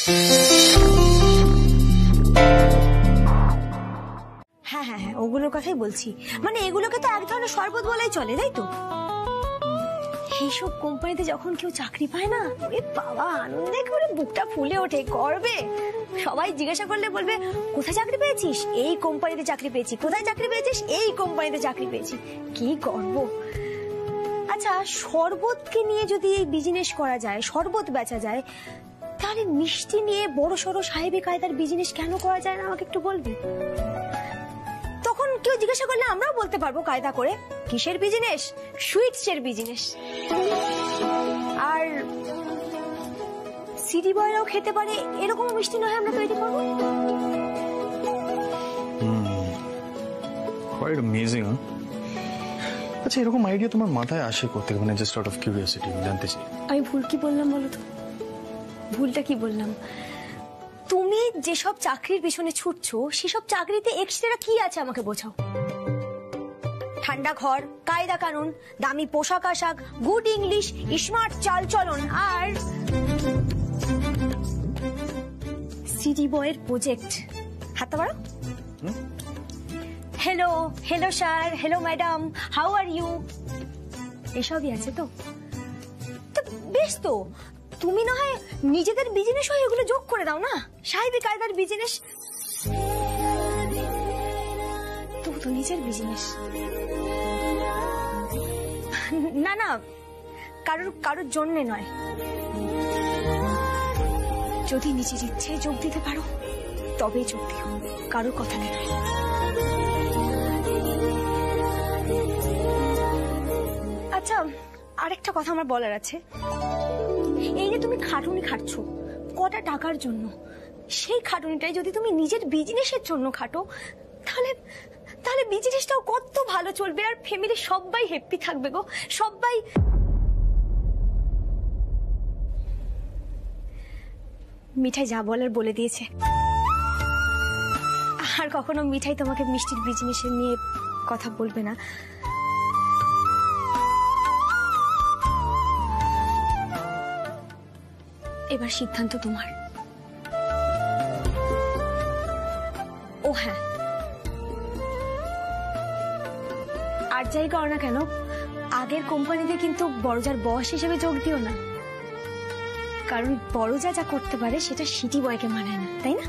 হ্যাঁ হ্যাঁ হ্যাঁ, ওগুলোর কথাই বলছি। মানে এগুলোকে তো এক ধরনের শরবত বলাই চলে, তাই তো? এইসব কোম্পানিতে যখন কেউ চাকরি পায় না, ওরে বাবা, আনন্দে করে বুকটা ফুলে ওঠে, গর্বে। সবাই জিজ্ঞাসা করলে বলবে, কোথায় চাকরি পেয়েছিস? এই কোম্পানিতে চাকরি পেয়েছি। কোথায় চাকরি পেয়েছিস? এই কোম্পানিতে চাকরি পেয়েছি। কি গর্ব। আচ্ছা, শরবতকে নিয়ে যদি এই বিজনেস করা যায়, শরবত বেচা যায়, তাহলে মিষ্টি নিয়ে বড় সড়ো সাহেবী কায়দার বিজনেস কেন করা যায় না, আমাকে একটু বলবি? তখন কেউ জিজ্ঞাসা করলে আমরাও বলতে পারবো কায়দা করে, কিসের বিজনেস? সুইটসের বিজনেস। আর সিটি বয়রাও খেতে পারে এরকম মিষ্টি নয় আমরা তৈরি করবো। Quite amazing. আচ্ছা, এরকম আইডিয়া তোমার মাথায় আসে করতে, মানে জাস্ট আউট অফ কিউরিওসিটি জানতে চাই। আমি ভুল কি বললাম বলো তো? ভুলটা কি বললাম? তুমি যেসব চাকরির পিছনে ছুটছো, সেসব চাকরিতে এক্সট্রা কি আছে আমাকে বোঝাও। ঠান্ডা ঘর, কায়দা কানুন, দামি পোশাক আশাক, গুড ইংলিশ, স্মার্ট চাল চলন, আর সিটি বয়ের প্রজেক্ট। হাতটা বাড়ো। Hello hello sir, hello madam, how are you, এসবই আছে তো? বেশ, তো তুমি না হয় নিজেদের বিজনেস হয় এগুলো যোগ করে দাও না, সাহেবী কায়দার বিজনেস। তবু তো নিজের বিজনেস না, না কারোর জন্য নয়। যদি নিজের ইচ্ছে যোগ দিতে পারো তবেই যোগ দিও, কারোর কথা নেই। আচ্ছা, আরেকটা কথা আমার বলার আছে। এই যে তুমি খাটুনি খাটছ কটা টাকার জন্য, সেই খাটুনিটাই যদি তুমি নিজের বিজনেসের জন্য খাটো, তাহলে বিজনেসটাও কত ভালো চলবে, আর ফ্যামিলি সবাই হ্যাপি থাকবে গো, সবাই। মিঠাই যা বলার বলে দিয়েছে, আর কখনো মিঠাই তোমাকে মিষ্টির বিজনেসের নিয়ে কথা বলবে না। এবার সিদ্ধান্ত তোমার। ও হ্যাঁ, আর যাই করো না কেন, আগের কোম্পানিতে কিন্তু বড়জার বস হিসেবে যোগ দিও না, কারণ বড়জা যা করতে পারে সেটা সিটি বয়কে মানায় না, তাই না?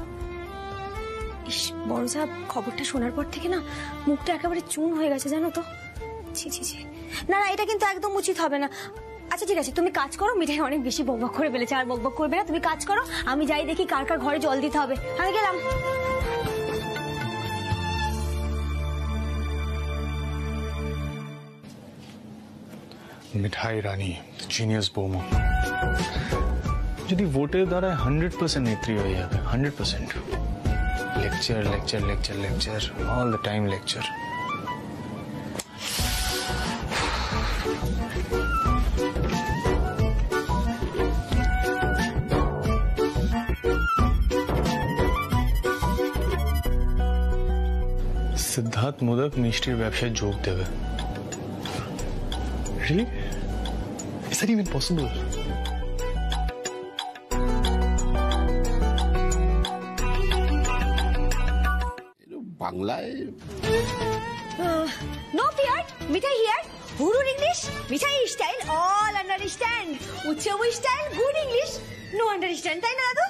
ইস, বড়জা খবরটা শোনার পর থেকে না মুখটা একেবারে চুন হয়ে গেছে, জানো তো? ছি ছি ছি, না না, এটা কিন্তু একদম উচিত হবে না। আচ্ছা ঠিক আছে, তুমি কাজ করো, মিঠাই অনেক বেশি বকবক করে ফেলেছে, আর বকবক করবে না। তুমি কাজ করো, আমি যাই দেখি কার কার ঘরে জল দিতে হবে। আমি গেলাম। মিঠাই রানী, জিনিয়াস বৌমা, যদি ভোটের দ্বারা 100% নেত্রী হয়ে যাবে, 100%। Lecture lecture lecture lecture, all the time lecture. Siddhartha Modak মিষ্টির ব্যবসায় যোগ দেবে। Really? Is that even possible? বাংলায় নো ফিয়ার, মিঠাই হিয়ার। হুরুর English, Mithai style, all understand. Utsav style, good English, no understand, তাই না দাদু?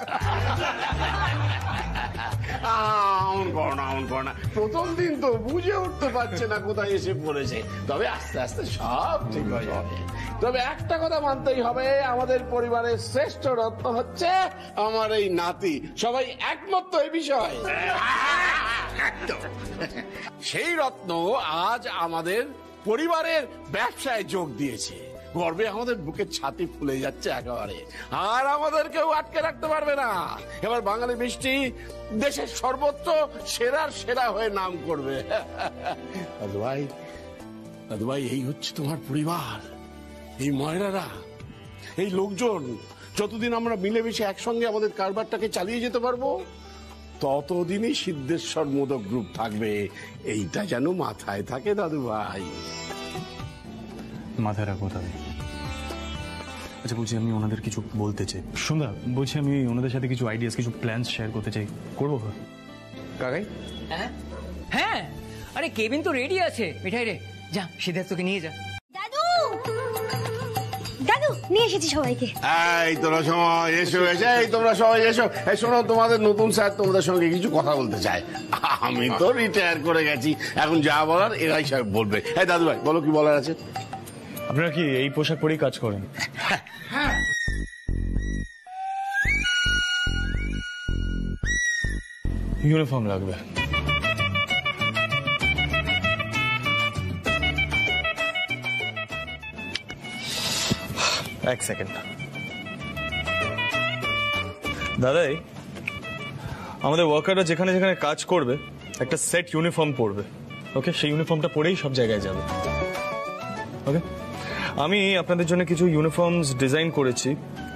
প্রথম দিন তো বুঝে উঠতে পারছে না কোথায় এসে পড়েছে, তবে আস্তে আস্তে সব ঠিক হয়ে যাবে। তবে একটা কথা মানতেই হবে, আমাদের পরিবারের শ্রেষ্ঠ রত্ন হচ্ছে আমার এই নাতি। সবাই একমত এই বিষয়। সেই রত্ন আজ আমাদের পরিবারের ব্যবসায় যোগ দিয়েছে। গর্বে আমাদের বুকের ছাতি ফুলে যাচ্ছে একেবারে, আর আমাদের কেউ আটকে রাখতে পারবে না। এবার বাঙালি মিষ্টি দেশের সর্বোচ্চ সেরার সেরা হয়ে নাম করবে। দাদু ভাই, এই হচ্ছে তোমার পরিবার, এই ময়রারা, এই লোকজন। যতদিন আমরা মিলেমিশে একসঙ্গে আমাদের কারবারটাকে চালিয়ে যেতে পারবো, ততদিনই সিদ্ধেশ্বর মোদক গ্রুপ থাকবে। এইটা যেন মাথায় থাকে দাদু ভাই। মাথায় রাখবো তবে। আচ্ছা বলছি আমি ওনাদের কিছু বলতে চাই। সন্ধ্যা বলছি আমি ওনাদের সাথে কিছু আইডিয়াস কিছু প্ল্যানস শেয়ার করতে চাই, করবো? কাকাই হ্যাঁ হ্যাঁ, আরে কেবিন তো রেডি আছে। মিঠাই রে, যা সিদ্ধার্থকে নিয়ে যা। দাদু দাদু নিয়ে এসেছি সবাইকে। এই তোমরা সময় এসো, এই তোমরা সবাই এসো। এই শোনো, তোমাদের নতুন স্যার তোমাদের সঙ্গে কিছু কথা বলতে চায়। আমি তো রিটায়ার করে গেছি, এখন যা বলার এরাই সব বলবে। এই দাদু ভাই বলো, কি বলার আছে? আপনারা কি এই পোশাক পরেই কাজ করেন? ইউনিফর্ম লাগবে। এক সেকেন্ড দাদাই, আমাদের ওয়ার্কাররা যেখানে যেখানে কাজ করবে একটা সেট ইউনিফর্ম পরবে। ওকে, সেই ইউনিফর্মটা পরেই সব জায়গায় যাবে। ওকে, আমি আপনাদের জন্য কিছু ইউনিফর্মস ডিজাইন করেছি।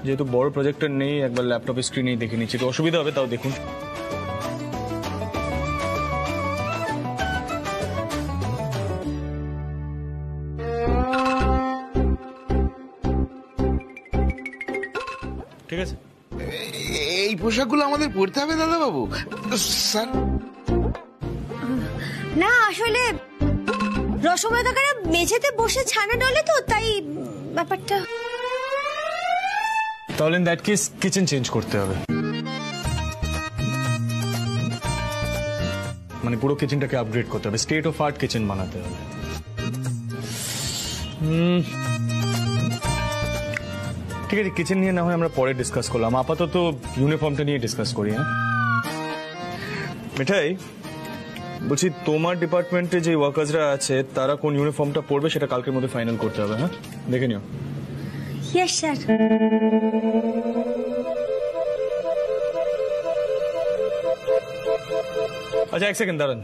যেহেতু বড় প্রজেক্টর নেই, একবার ল্যাপটপের স্ক্রিনেই দেখে নিচ্ছি, একটু অসুবিধা হবে, তাও দেখুন। ঠিক আছে, এই পোশাকগুলো আমাদের পরতে হবে দাদা বাবু? স্যার না আসলে রসময় কাকারা মেঝেতে বসে ছানা ডলে তো, তাই ব্যাপারটা। তাহলে in that case kitchen change করতে হবে, মানে পুরো কিচেনটাকে আপগ্রেড করতে হবে, স্টেট অফ আর্ট কিচেন বানাতে হবে। ঠিক আছে, কিচেন নিয়ে না হয় আমরা পরে ডিসকাস করলাম, আপাতত ইউনিফর্মটা নিয়ে ডিসকাস করি। হ্যাঁ মিঠাই, বলছি তোমার ডিপার্টমেন্টে যে ওয়ার্কার্সরা আছে তারা কোন ইউনিফর্মটা পরবে সেটা কালকের মধ্যে ফাইনাল করতে হবে। হ্যাঁ দেখে নিও। Yes sir. আচ্ছা এক সেকেন্ড দাঁড়ান,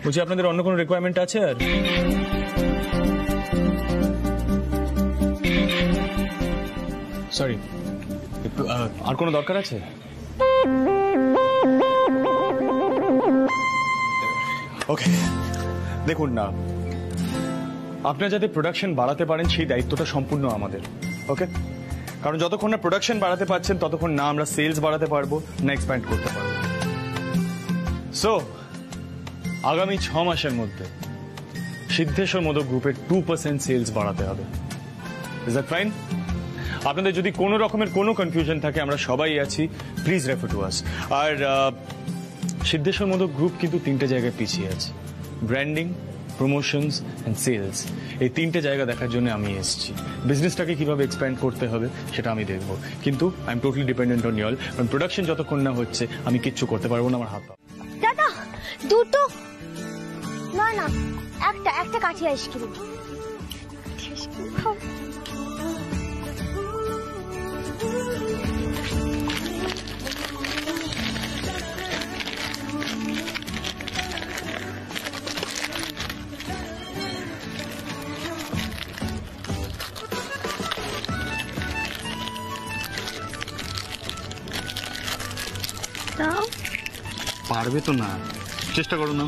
বলছি আপনাদের অন্য কোনো রিকোয়ারমেন্ট আছে? আর সরি, আর কোনো দরকার আছে? ওকে, দেখুন না, আপনারা যাতে প্রোডাকশন বাড়াতে পারেন সেই দায়িত্বটা সম্পূর্ণ আমাদের। ওকে, কারণ যতক্ষণ না প্রোডাকশন বাড়াতে পারছেন ততক্ষণ না আমরা সেলস বাড়াতে পারবো, না এক্সপ্যান্ড করতে পারবো। সো আগামী 6 মাসের মধ্যে সিদ্ধেশ্বর মোদক গ্রুপের 2% সেলস বাড়াতে হবে। Is that fine? আপনাদের যদি কোনো রকমের কোনো কনফিউশন থাকে, আমরা সবাই আছি, প্লিজ রেফার টু আস। আর সিদ্ধেশ্বর মোদক গ্রুপ কিন্তু 3টে জায়গায় পিছিয়ে আছে, ব্র্যান্ডিং, প্রমোশনস এন্ড সেলস। এই 3টে জায়গা দেখার জন্য আমি এসেছি। বিজনেসটাকে কিভাবে এক্সপ্যান্ড করতে হবে সেটা আমি দেখব, কিন্তু I am totally dependent on you. কারণ প্রোডাকশন যতক্ষণ না হচ্ছে আমি কিচ্ছু করতে পারবো না, আমার হাত পা। দাদা দুটো না না, একটা কাঠি আইসক্রিম। পারবে তো না, চেষ্টা করো না।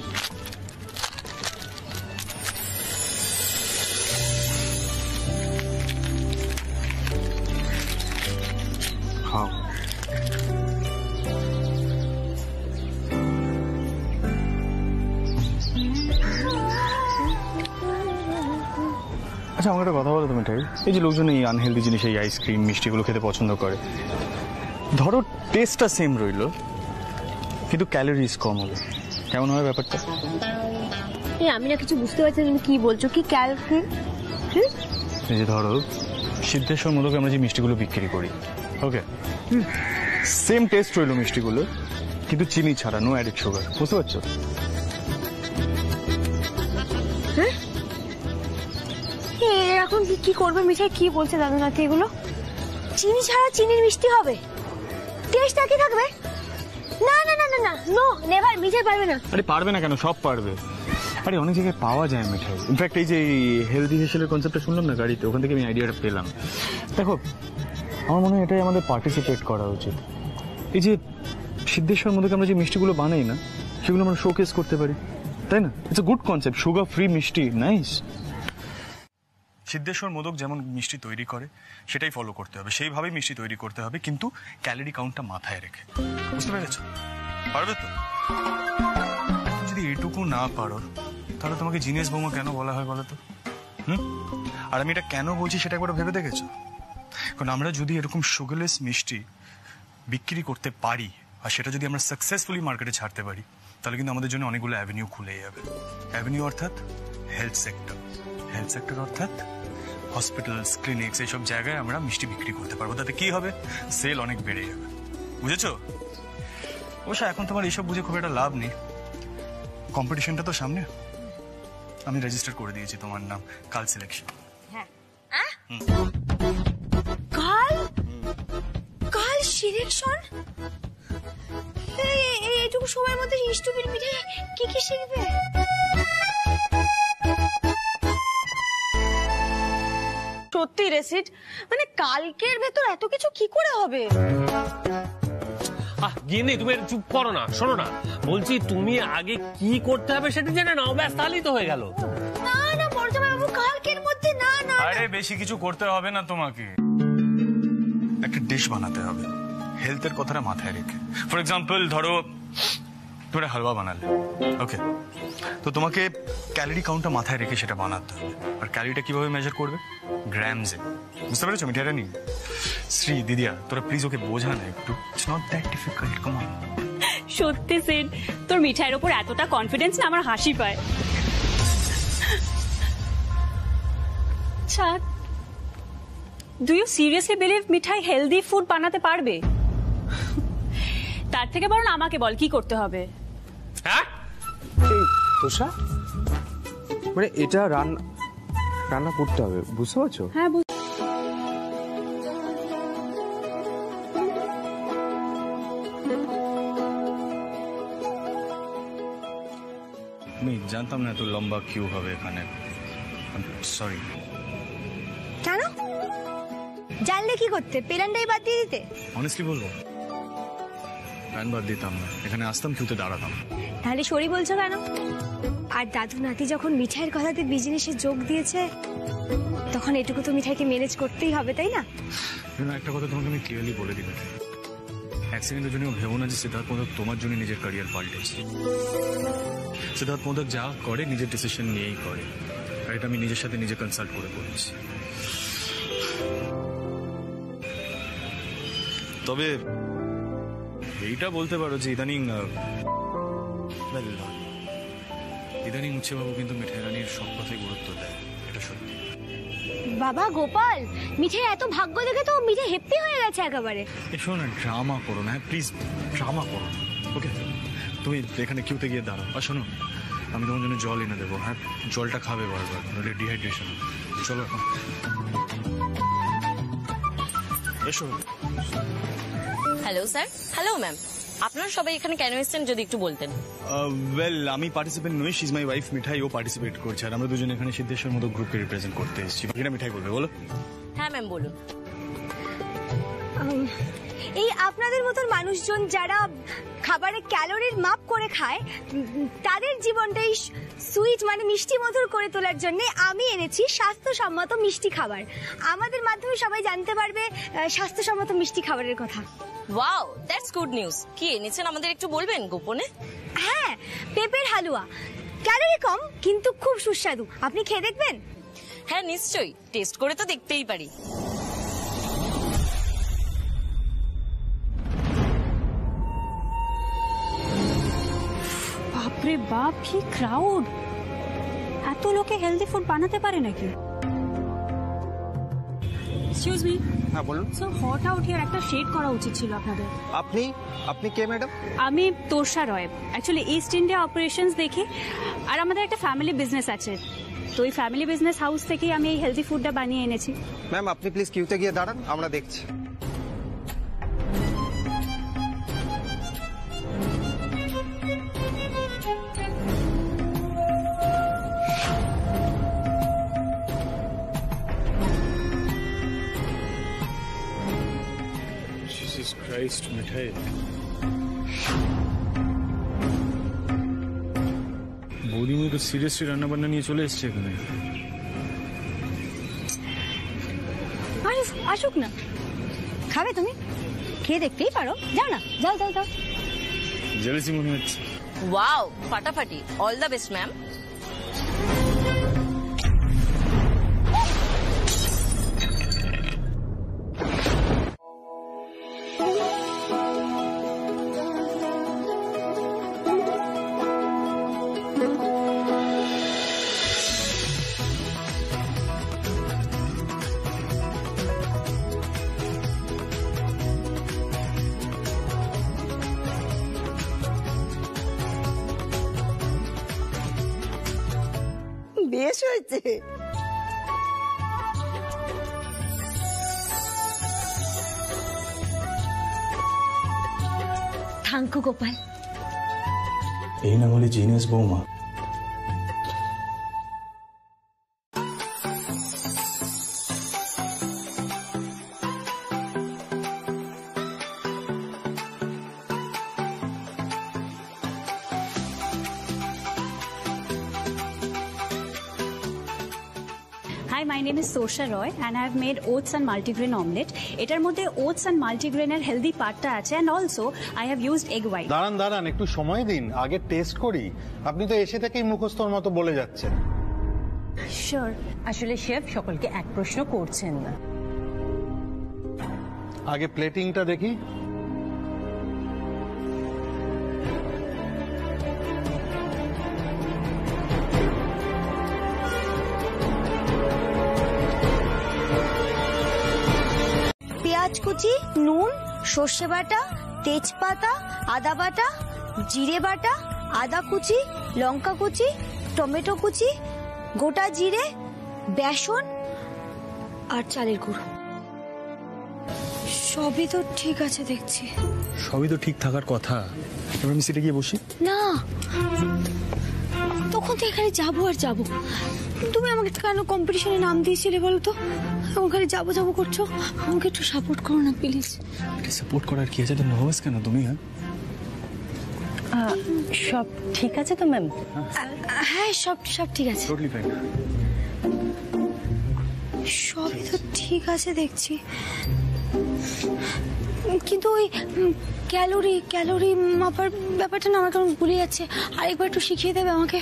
খাও। আচ্ছা আমার একটা কথা বলো তো মিঠাই, এই যে লোকজন এই আনহেলদি জিনিস, এই আইসক্রিম মিষ্টিগুলো খেতে পছন্দ করে, ধরো টেস্টটা সেম রইলো কিন্তু ক্যালোরিজ কম হবে, কেমন হবে ব্যাপারটা? আমি না কিছু বুঝতে পারছি না তুমি কি বলছো। কি ক্যালোরি? এই যে ধরো সিদ্ধেশ্বর মোদকে আমরা যে মিষ্টিগুলো বিক্রি করি, ওকে, সেম টেস্ট রইলো মিষ্টিগুলো কিন্তু চিনি ছাড়া, নো অ্যাডেড সুগার, বুঝতে পারছো? এখন কি করবে মিঠাই? কি বলছে দাদু নাতি এগুলো? চিনি ছাড়া চিনির মিষ্টি হবে, টেস্ট একই থাকবে? না না না না না, নো নেভার, মিঠাই পারবে না। আরে পারবে না কেন, সব পারবে। আরে অনেক জায়গায় পাওয়া যায় মিঠাই। ইনফ্যাক্ট এই যে হেলদি হেসেলের কনসেপ্টটা শুনলাম না গাড়িতে, ওখান থেকে আমি আইডিয়াটা পেলাম। দেখো আমার মনে হয় এটাই আমাদের পার্টিসিপেট করা উচিত। এই যে সিদ্ধেশ্বর মোদকে আমরা যে মিষ্টিগুলো বানাই না, সেগুলো আমরা শোকেস করতে পারি, তাই না? It's a good concept, sugar free মিষ্টি, নাইস। সিদ্ধেশ্বর মোদক যেমন মিষ্টি তৈরি করে সেটাই ফলো করতে হবে, সেইভাবেই মিষ্টি তৈরি করতে হবে, কিন্তু ক্যালোরি কাউন্টটা মাথায় রেখে। বুঝতে পেরেছো? পারবে তো? যদি এটুকু না পারো তাহলে তোমাকে জিনিয়াস বৌমা কেন বলা হয় বলো তো? আর আমি এটা কেন বলছি সেটা একবার ভেবে দেখেছো? কারণ আমরা যদি এরকম সুগারলেস মিষ্টি বিক্রি করতে পারি আর সেটা যদি আমরা সাকসেসফুলি মার্কেটে ছাড়তে পারি তাহলে কিন্তু আমাদের জন্য অনেকগুলো অ্যাভিনিউ খুলে যাবে। অ্যাভিনিউ অর্থাৎ হেলথ সেক্টর, হেলথ সেক্টর অর্থাৎ হসপিটালস, ক্লিনিক্স, এইসব জায়গায় আমরা মিষ্টি বিক্রি করতে পারবো। তাতে কি হবে? সেল অনেক বেড়ে যাবে। বুঝেছো? অবশ্য এখন তোমার এইসব বুঝে খুব একটা লাভ নেই, কম্পিটিশনটা তো সামনে। আমি রেজিস্টার করে দিয়েছি তোমার নাম, কাল সিলেকশন। হ্যাঁ কাল কাল সিলেকশন? এইটুকু সময়ের মধ্যে স্টুপিড মিঠাই কি কি শিখবে? সত্যি রেসিট, মানে কালকের ভেতর এত কিছু কি করে হবে? গিন্নি তুমি চুপ করো না, শোনো না, বলছি তুমি আগে কি করতে হবে সেটা জেনে নাও, ব্যাস তাহলেই তো হয়ে গেল। না না বড়জামাই বাবু, কালকের মধ্যে না না। আরে বেশি কিছু করতে হবে না তোমাকে, একটা ডিশ বানাতে হবে হেলথের কথাটা মাথায় রেখে। ফর এক্সাম্পল ধরো তোমরা হালুয়া বানালে, ওকে, তো তোমাকে ক্যালোরি কাউন্টটা মাথায় রেখে সেটা বানাতে হবে। আর ক্যালোরিটা কিভাবে মেজার করবে? গ্রামসে। বুঝতে পেরেছো মিঠাইটা নিয়ে? শ্রী, দিদিয়া, তোরা প্লিজ ওকে বোঝা না একটু, it's not that difficult, come on. সত্যি সেন, তোর মিঠাইয়ের উপর এতটা কনফিডেন্স না আমার হাসি পায়। আচ্ছা, do you seriously believe Mithai healthy food বানাতে পারবে? তার থেকে বরং আমাকে বল কি করতে হবে। হ্যাঁ তোষা, মানে এটা রান্না করতে হবে, বুঝতে পারছো? হ্যাঁ আমি জানতাম না এত লম্বা কিউ হবে এখানে, সরি। কেন জানলে কি করতে? পেলানটাই বাদ দিয়ে দিতে? অনেস্টলি বলবো, প্যান বাদ দিতাম না, এখানে আসতাম কিউতে দাঁড়াতাম। তাহলে সরি বলছো কেন? আর দাদু নাতি যখন মিঠাইয়ের কথাতে বিজনেসে যোগ দিয়েছে তখন এটুকু তো মিঠাইকে ম্যানেজ করতেই হবে, তাই না? একটা কথা তোমাকে আমি ক্লিয়ারলি বলে দিই, এক সেকেন্ডের জন্য ভেবো না যে সিদ্ধার্থ মোদক তোমার জন্য নিজের ক্যারিয়ার পাল্টেছে। সিদ্ধার্থ মোদক যা করে নিজের ডিসিশন নিয়েই করে, আর এটা আমি নিজের সাথে নিজে কনসাল্ট করে করেছি। তবে এইটা বলতে পারো যে ইদানিং উচ্ছেবাবু কিন্তু মিঠাই রানীর সব কথাই গুরুত্ব দেয়, এটা সত্যি। বাবা গোপাল, মিঠাই এত ভাগ্য দেখে তো মিঠাই হ্যাপি হয়ে গেছে একেবারে। শোনো না, ড্রামা করো না প্লিজ, ড্রামা করো না, ওকে? তুমি এখানে কিউতে গিয়ে দাঁড়াও। আর শোনো, আমি তোমার জন্য জল এনে দেবো, হ্যাঁ? জলটা খাবে বারবার, নইলে ডিহাইড্রেশন। চলো এখন এসো। Hello sir. হ্যালো ম্যাম, আপনারা সবাই এখানে কেন এসেছেন যদি একটু বলতেন। ওয়েল, আমি পার্টিসিপেন্ট নই, she is my wife Mithai, ও পার্টিসিপেট করছে, আর আমরা দুজন এখানে সিদ্ধেশ্বর মোদক গ্রুপকে রিপ্রেজেন্ট করতে এসেছি। বাকিটা মিঠাই বলবে, বলো। হ্যাঁ ম্যাম বলুন। এই আপনাদের মতন মানুষজন যারা খাবারে ক্যালোরির মাপ করে খায় তাদের জীবনটাই সুইট মানে মিষ্টি মধুর করে তোলার জন্য আমি এনেছি স্বাস্থ্যসম্মত মিষ্টি খাবার। আমাদের মাধ্যমে সবাই জানতে পারবে স্বাস্থ্যসম্মত মিষ্টি খাবারের কথা। Wow, that's good news. কি এনেছেন আমাদের একটু বলবেন গোপনে? হ্যাঁ, পেঁপের হালুয়া, ক্যালোরি কম কিন্তু খুব সুস্বাদু। আপনি খেয়ে দেখবেন? হ্যাঁ নিশ্চয়ই, টেস্ট করে তো দেখতেই পারি। বাপরে বাপ, কি ক্রাউড! এত লোকে হেলদি ফুড বানাতে পারে নাকি? Excuse me. হ্যাঁ বলুন। সো হট আউট হিয়ার একটা শেড করা উচিত ছিল আপনাদের। আপনি কে ম্যাডাম? আমি তোষা রয়, অ্যাকচুয়ালি ইস্ট ইন্ডিয়া অপারেশনস দেখি, আর আমাদের একটা ফ্যামিলি বিজনেস আছে, তো এই ফ্যামিলি বিজনেস হাউস থেকেই আমি এই হেলদি ফুডটা বানিয়ে এনেছি। ম্যাম আপনি প্লিজ কিউতে গিয়ে দাঁড়ান, আমরা দেখছি। জিসাস ক্রাইস্ট, মিঠাই বৌদিমণি তো সিরিয়াসলি রান্না বান্না নিয়ে চলে এসছে এখানে। আসুক না। খাবে তুমি? খেয়ে দেখতেই পারো, যাও না, যাও যাও যাও। জেলেসি মনে হচ্ছে। ওয়াও, ফাটাফাটি, অল দ্য বেস্ট ম্যাম। বেশ হয়েছে। Thank you Gopal. এই না বলে জিনিয়াস বৌমা। Hi, my name is Sosha Roy and I have made oats and multigrain omelette. এটার মধ্যে oats and multigrain এর healthy পার্টটা আছে and also I have used egg white. দাঁড়ান একটু সময় দিন, আগে টেস্ট করি। আপনি তো এসে থেকেই মুখস্থর মতো বলে যাচ্ছেন। Sure. আসলে শেফ সকলকে এক প্রশ্ন করছেন না। আগে প্লেটিংটা দেখি। পেঁয়াজ কুচি, নুন, সর্ষে বাটা, তেজপাতা, আদা বাটা, জিরে বাটা, আদা কুচি, লঙ্কা কুচি, টমেটো কুচি, গোটা জিরে, বেসন আর চালের গুঁড়ো। সবই তো ঠিক আছে দেখছি। সবই তো ঠিক থাকার কথা। এবার আমি সিটে গিয়ে বসি। না, তখন তো এখানে যাবো আর যাবো। তুমি আমাকে কেন কম্পিটিশনে নাম দিয়েছিলে বলো তো? ওখানে যাবো যাবো করছো, আমাকে একটু সাপোর্ট করো না প্লিজ। সাপোর্ট করার কি আছে? তো নার্ভাস কেন তুমি? সব ঠিক আছে তো ম্যাম? হ্যাঁ, সব সব ঠিক আছে। Totally fine. সবই তো ঠিক আছে দেখছি, কিন্তু ওই ক্যালোরি মাপার ব্যাপারটা না আমার কেমন ভুলে যাচ্ছে। আরেকবার একটু শিখিয়ে দেবে আমাকে?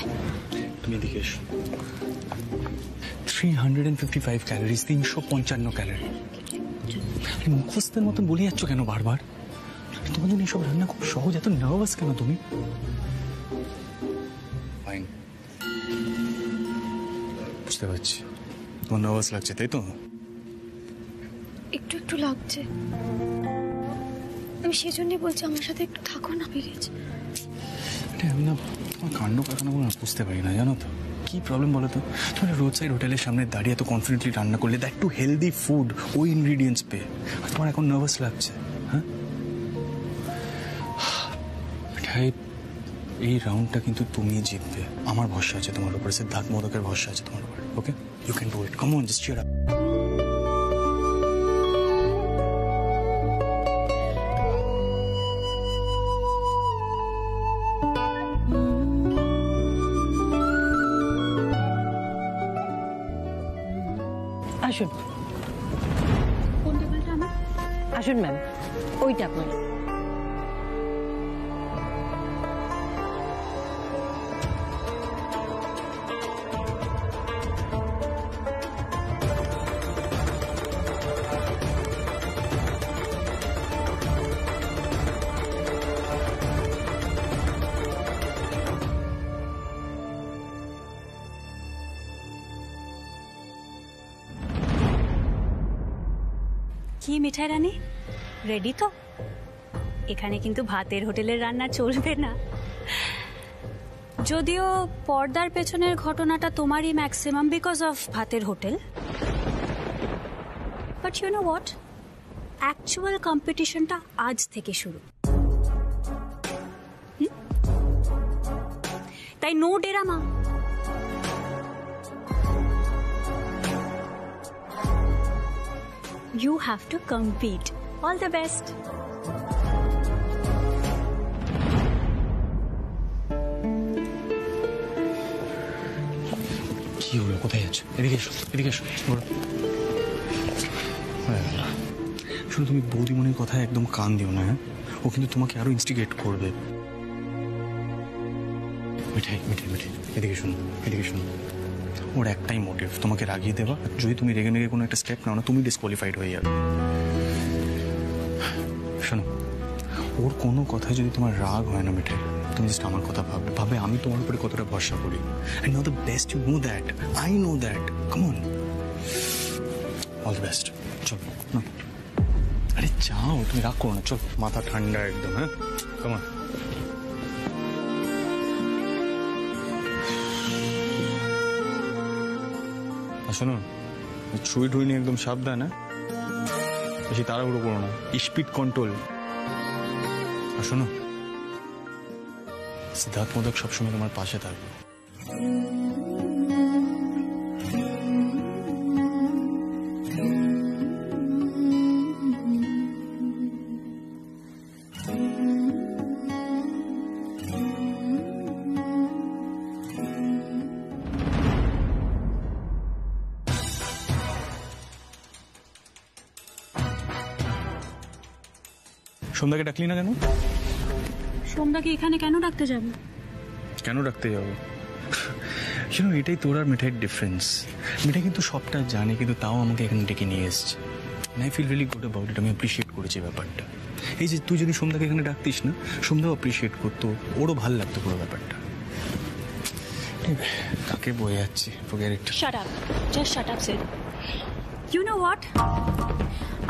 তুমি এদিকে এসো। 355 ক্যালোরিজ, 355 ক্যালোরি। মুখস্থের মতন বলে যাচ্ছ কেন বারবার? তোমার জন্য এসব রান্না খুব সহজ, এত নার্ভাস কেন তুমি? ফাইন, বুঝতে পারছি তোমার নার্ভাস লাগছে, তাই তো? একটু একটু লাগছে, আমি সেজন্যই বলছি আমার সাথে একটু থাকো না প্লিজ। আমি না তোমার কাণ্ড কারখানাগুলো না বুঝতে পারি না, জানো তো কি প্রবলেম বলো তো? তুমি রোড সাইড হোটেলের সামনে দাঁড়িয়ে এত কনফিডেন্টলি রান্না করলে, দ্যাট টু হেলদি ফুড, ওই ইনগ্রিডিয়েন্টস পেয়ে, আর তোমার এখন নার্ভাস লাগছে? হ্যাঁ, এই রাউন্ডটা কিন্তু তুমি জিতবে। আমার ভরসা আছে তোমার উপরে, সিদ্ধার্থ মোদকের ভরসা আছে তোমার উপরে। Okay, you can do it, come on, just cheer up. আসুন আসুন ম্যাম, ওইটা আপনার। কি মিঠাই রানী, রেডি তো? এখানে কিন্তু ভাতের হোটেলের রান্না চলবে না, যদিও পর্দার পেছনের ঘটনাটা তোমারই ম্যাক্সিমাম বিকজ অফ ভাতের hotel. But you know what, actual কম্পিটিশনটা আজ থেকে শুরু। তাই no drama. You have to compete. All the best. কি হলো? কোথায় যাচ্ছ? এদিকে এসো, এদিকে এসো। শুনো, তুমি বৌদিমণির কথা একদম কান দিও না, হ্যাঁ? ও কিন্তু তোমাকে আরো ইনস্টিগেট করবে। মিঠাই মিঠাই মিঠাই, এদিকে শুনো, এদিকে শুনো। ওর একটাই মোটিভ, তোমাকে রাগিয়ে দেওয়া। যদি তুমি রেগে মেগে কোনো একটা স্টেপ নাও না, তুমি ডিসকোয়ালিফাইড হয়ে যাবে। শোনো, ওর কোনো কথায় যদি তোমার রাগ হয় না মিঠাই, তুমি জাস্ট আমার কথা ভাববে, ভাবে আমি তোমার উপরে কতটা ভরসা করি। I know the best, you know that, I know that. Come on, all the best. চল না, আরে যাও, তুমি রাগ করো না, চল, মাথা ঠান্ডা একদম। হ্যাঁ, কাম অন। শোনো, ছুঁই ঠুই নিয়ে একদম সাবধান, হ্যাঁ? বেশি তাড়াহুড়ো করো না, স্পিড কন্ট্রোল। আর শোনো, সিদ্ধার্থ মোদক সবসময় তোমার পাশে থাকবে। সন্ধ্যাকে ডাকলি না কেন? সোমদাকে এখানে কেন রাখতে যাবো? কেন রাখতে যাবো? শোনো, এটাই তোর আর মিঠাইয়ের ডিফারেন্স। মিঠাই কিন্তু সবটা জানে, কিন্তু তাও আমাকে এখানে ডেকে নিয়ে এসছে। I feel really good about it. আমি অ্যাপ্রিসিয়েট করেছি ব্যাপারটা। এই যে তুই যদি সন্ধ্যাকে এখানে ডাকতিস না, সন্ধ্যাও অ্যাপ্রিসিয়েট করতো, ওরও ভালো লাগতো পুরো ব্যাপারটা। কাকে বয়ে যাচ্ছে, forget it. Shut up, just shut up Sid. You know what,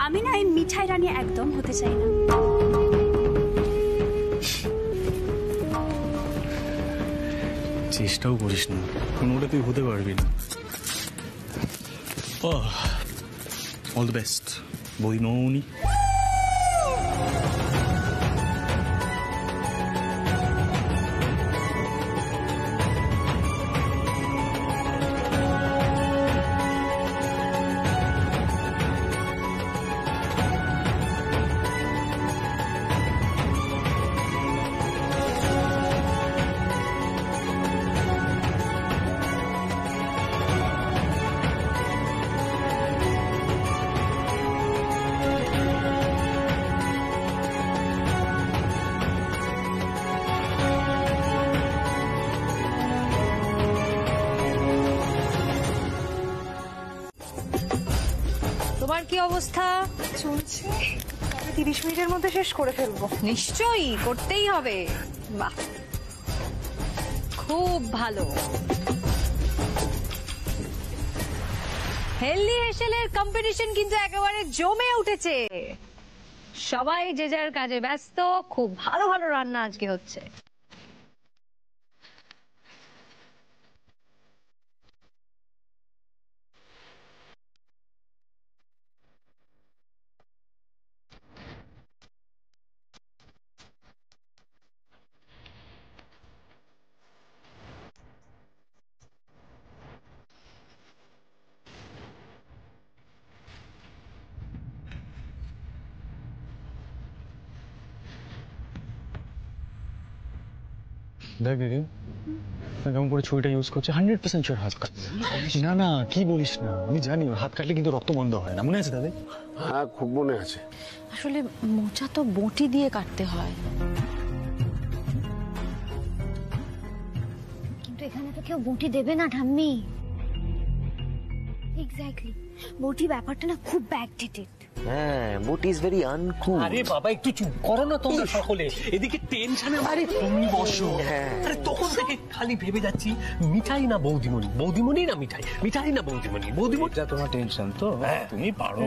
আমি না এই মিঠাই রানী একদম হতে চাই না। চেষ্টাও করিস না, কোনোটা তুই হতে পারবি না। অল দ্য বেস্ট বৌদিমণি। তোমার কি অবস্থা? চলছে, 30 মিনিটের মধ্যে শেষ করে ফেলবো। নিশ্চয়ই করতেই হবে। বাহ, খুব ভালো। হেলদি হেসেলের কম্পিটিশন কিন্তু একেবারে জমে উঠেছে। সবাই যে যার কাজে ব্যস্ত। খুব ভালো ভালো রান্না আজকে হচ্ছে। দেখ দিদি, কেমন করে ছুরিটা ইউজ করছে, 100% শিওর হাত কাটবে। না না, কি বলিস না, আমি জানি হাত কাটলে কিন্তু রক্ত বন্ধ হয় না। মনে আছে দাদা? হ্যাঁ, খুব মনে আছে। আসলে মোচা তো বটি দিয়ে কাটতে হয়। কিন্তু এখানে তো কেউ বটি দেবে না ঠাম্মি। এক্স্যাক্টলি, বটি ব্যাপারটা না খুব ব্যাকডেটেড। হ্যাঁ, বটি ইজ ভেরি আনকুল। আরে বাবা, একটু চুপ করো না তোমরা সকলে। এদিকে টেনশনে। আরে তুমি বসো। আরে তখন থেকে খালি ভেবে যাচ্ছি মিঠাই না বৌদিমণি, বৌদিমণি না মিঠাই, মিঠাই না বৌদিমণি, বৌদিমণি। এটা তোমার টেনশন তো? তুমি পারো।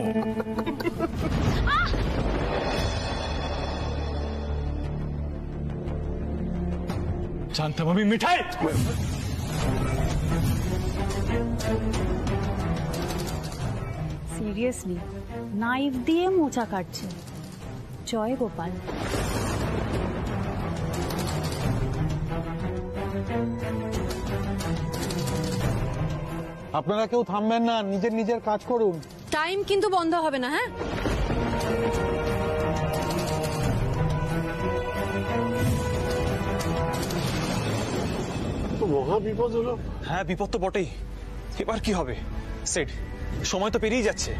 জানতাম আমি মিঠাই। সিরিয়াসলি নাইফ দিয়ে মোচা কাটছে। জয় গোপাল। আপনারা কেউ থামবেন না, নিজের নিজের কাজ করুন। টাইম কিন্তু বন্ধ হবে না, হ্যাঁ? তো মহা বিপদ হলো। হ্যাঁ, বিপদ তো বটেই। এবার কি হবে? সেট, সময় তো পেরিয়ে যাচ্ছে।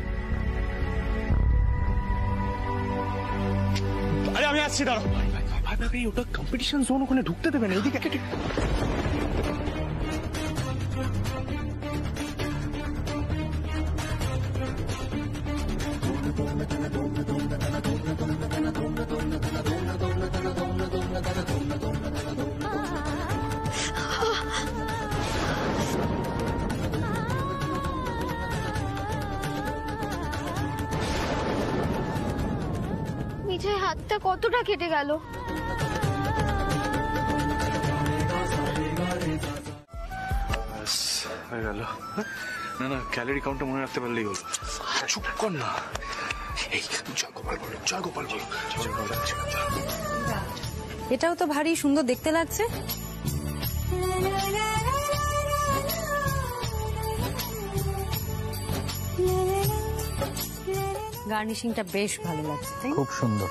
আসছি, দাঁড়াও। ভাই ওটা কম্পিটিশন জোন, ওখানে ঢুকতে দেবে না, এদিকে। মিঠাই হাতটা কতটা কেটে গেল। হয়ে গেল। না না, ক্যালোরি কাউন্টটা মনে রাখতে পারলেই হলো। চুপ কর না। এই জয় গোপাল বলো, জয় গোপাল বলো। এটাও তো ভারী সুন্দর দেখতে লাগছে। গার্নিশিংটা বেশ ভালো লাগছে, তাই না? খুব সুন্দর।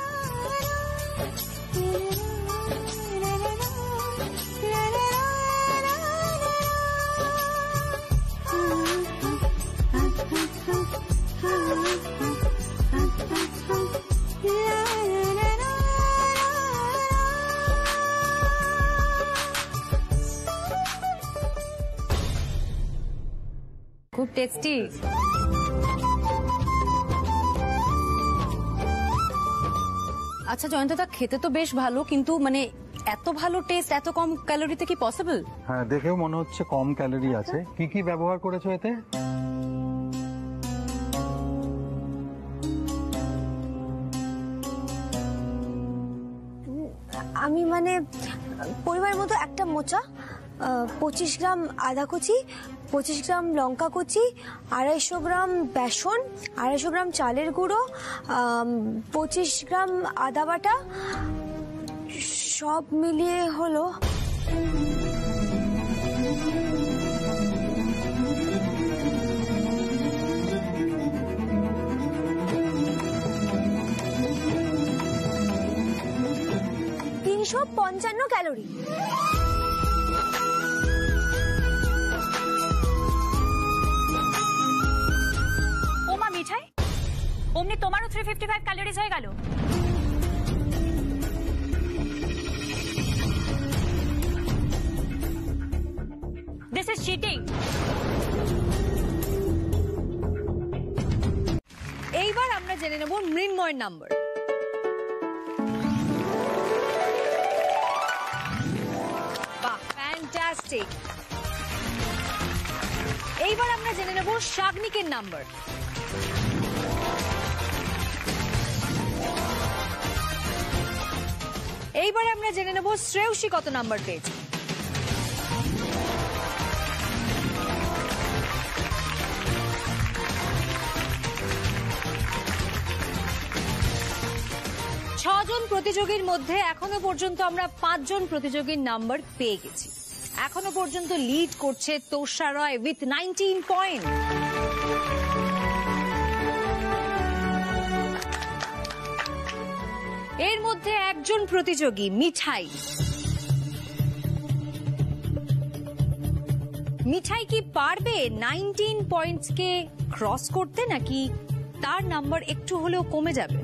খুব টেস্টি। আচ্ছা জয়ন্তদা, খেতে তো বেশ ভালো, কিন্তু মানে এত ভালো টেস্ট এত কম ক্যালোরিতে কি পসিবল? হ্যাঁ, দেখেও মনে হচ্ছে কম ক্যালোরি আছে। কি কি ব্যবহার করেছো এতে? আমি মানে পরিবারের মতো একটা মোচা, 25 গ্রাম আদা কুচি, 25 গ্রাম লঙ্কা কুচি, 250 গ্রাম বেসন, 250 গ্রাম চালের গুঁড়ো, 25 গ্রাম আদা বাটা, সব মিলিয়ে হলো $355 ক্যালোরি। ওমা মিঠাই, অমনি তোমারও 355 ক্যালোরিজ হয়ে গেল। This is cheating. এইবার আমরা জেনে নেব মৃন্ময়ের নাম্বার। বাহ, ফ্যান্টাস্টিক। এইবার আমরা জেনে নেব শাগনিকের নাম্বার। এইবার আমরা জেনে নেব শ্রেয়সী কত নাম্বার পেয়েছে। ছজন প্রতিযোগীর মধ্যে এখনো পর্যন্ত আমরা 5 জন প্রতিযোগীর নাম্বার পেয়ে গেছি। এখনো পর্যন্ত লিড করছে তোষা রয় উইথ 19 পয়েন্ট। এর মধ্যে একজন প্রতিযোগী মিঠাই। মিঠাই কি পারবে 19 পয়েন্টস কে ক্রস করতে, নাকি তার নাম্বার একটু হলেও কমে যাবে?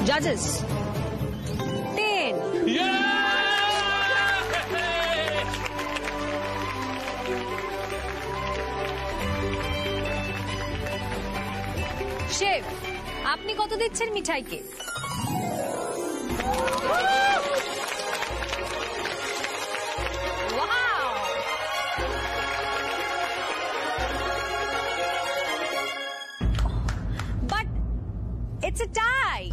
Judges, 10. শেফ, আপনি কত দিচ্ছেন মিঠাইকে? But it's a tie.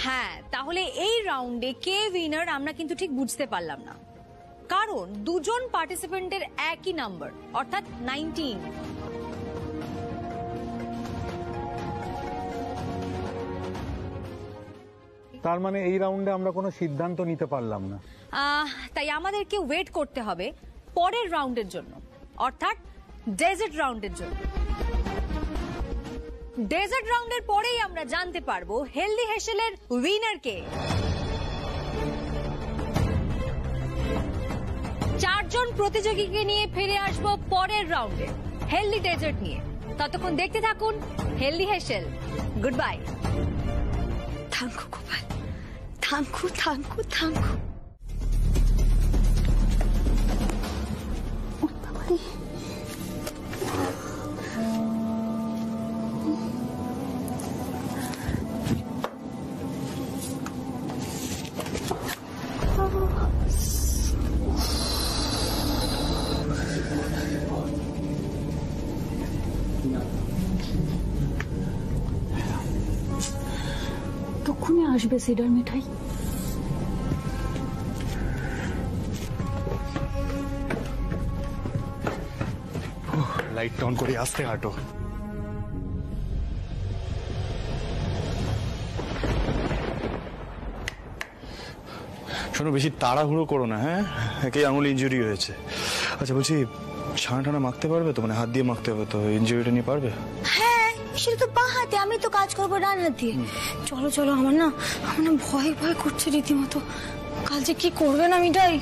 হ্যাঁ, তাহলে এই রাউন্ডে কে উইনার আমরা কিন্তু ঠিক বুঝতে পারলাম না, কারণ দুজন পার্টিসিপেন্টের একই নাম্বার, অর্থাৎ 19। তার মানে এই রাউন্ডে আমরা কোনো সিদ্ধান্ত নিতে পারলাম না। তাই আমাদেরকে ওয়েট করতে হবে পরের রাউন্ডের জন্য, অর্থাৎ ডেজার্ট রাউন্ডের জন্য। ডেজার্ট রাউন্ডের পরেই আমরা জানতে পারবো হেলদি হেসেলের উইনার কে। 4 জন প্রতিযোগীকে নিয়ে ফিরে আসবো পরের রাউন্ডে হেলদি ডেজার্ট নিয়ে। ততক্ষণ দেখতে থাকুন হেলদি হেসেল। Goodbye. Thank you Gopal, thank you, thank you, thank you. তখনই আসবে সিডার মিঠাই। লাইট অন করে আস্তে হাঁটো। শোনো, বেশি তাড়াহুড়ো করো না, হ্যাঁ? একেই আঙুল ইনজুরি হয়েছে। আচ্ছা বলছি, ছানা টানা মাখতে পারবে তো? মানে হাত দিয়ে মাখতে হবে তো, ইনজুরিটা নিয়ে পারবে? হ্যাঁ, সেটা তো বাঁ হাতে, আমি তো কাজ করবো ডান হাত দিয়ে। চলো চলো, আমার না ভয় ভয় করছে রীতিমতো। কাল যে কি করবে না মিঠাই।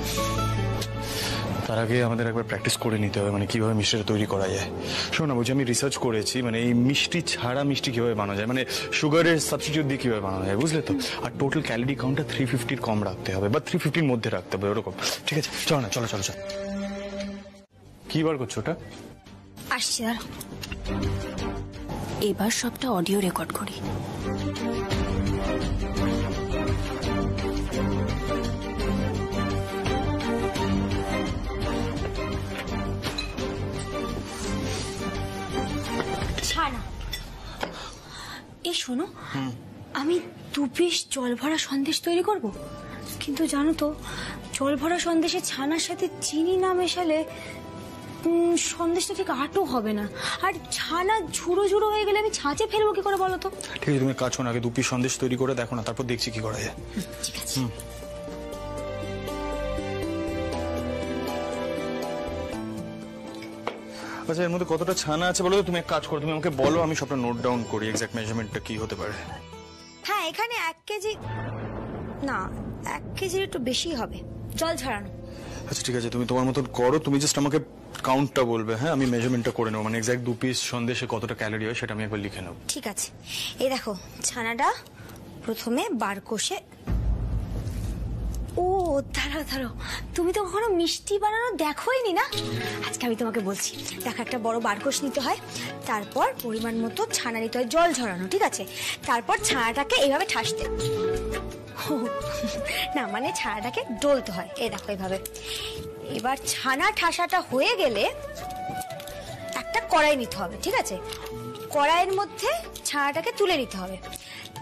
তার আগে আমাদের একবার প্র্যাকটিস করে নিতে হবে, মানে কিভাবে মিষ্টিটা তৈরি করা যায়। শোনো না, বলছি আমি রিসার্চ করেছি, মানে এই মিষ্টি ছাড়া মিষ্টি কিভাবে বানানো যায়, মানে সুগারের সাবস্টিটিউট দিয়ে কিভাবে বানানো যায়, বুঝলে তো? আর টোটাল ক্যালোরি কাউন্টটা 350 কম রাখতে হবে, বা 350 মধ্যে রাখতে হবে, ওরকম। ঠিক আছে, চলো না, চলো চলো চলো। কি বার করছো ওটা? আসছি, দাঁড়াও। এবার সবটা অডিও রেকর্ড করি। ছানা, এই শোনো, আমি 2 পিস জল ভরা সন্দেশ তৈরি করব, কিন্তু জানো তো জল ভরা সন্দেশে ছানার সাথে চিনি না মেশালে সন্দেশটা ঠিক আটো হবে না। আর ছানা ঝুড়ো ঝুড়ো হয়ে গেলে আমি ছাঁচে ফেলবো কি করে বলো তো? ঠিক আছে, তুমি কাজ করো, আগে 2 পিস সন্দেশ তৈরি করে দেখো না, তারপর দেখছি কি করা যায়। ঠিক আছে। আচ্ছা, এর মধ্যে কতটা ছানা আছে বলো তো? তুমি এক কাজ করো, তুমি আমাকে বলো, আমি সবটা নোট ডাউন করি, এক্সাক্ট মেজারমেন্টটা কি হতে পারে। হ্যাঁ, এখানে 1 কেজি না, 1 কেজির একটু বেশি হবে জল ছাড়ানো। আচ্ছা ঠিক আছে, তুমি তোমার মতন করো, তুমি জাস্ট আমাকে কাউন্টটা বলবে, হ্যাঁ? আমি মেজারমেন্টটা করে নেবো, মানে এক্সাক্ট 2 পিস সন্দেশে কতটা ক্যালোরি হয় সেটা আমি একবার লিখে নেবো। ঠিক আছে, এই দেখো ছানাটা প্রথমে বার কষে। ও দাঁড়াও দাঁড়াও, তুমি তো কখনো মিষ্টি বানানো দেখোইনি না? আজকে আমি তোমাকে বলছি। দেখো, একটা বড় বারকোষ নিতে হয়, তারপর পরিমাণ মতো ছানা নিতে হয় জল ঝরানো, ঠিক আছে? তারপর ছানাটাকে এইভাবে ঠাসতে, না মানে ছানাটাকে ডলতে হয়, এই দেখো এইভাবে। এবার ছানা ঠাসাটা হয়ে গেলে একটা কড়াই নিতে হবে, ঠিক আছে? কড়াইয়ের মধ্যে ছানাটাকে তুলে নিতে হবে,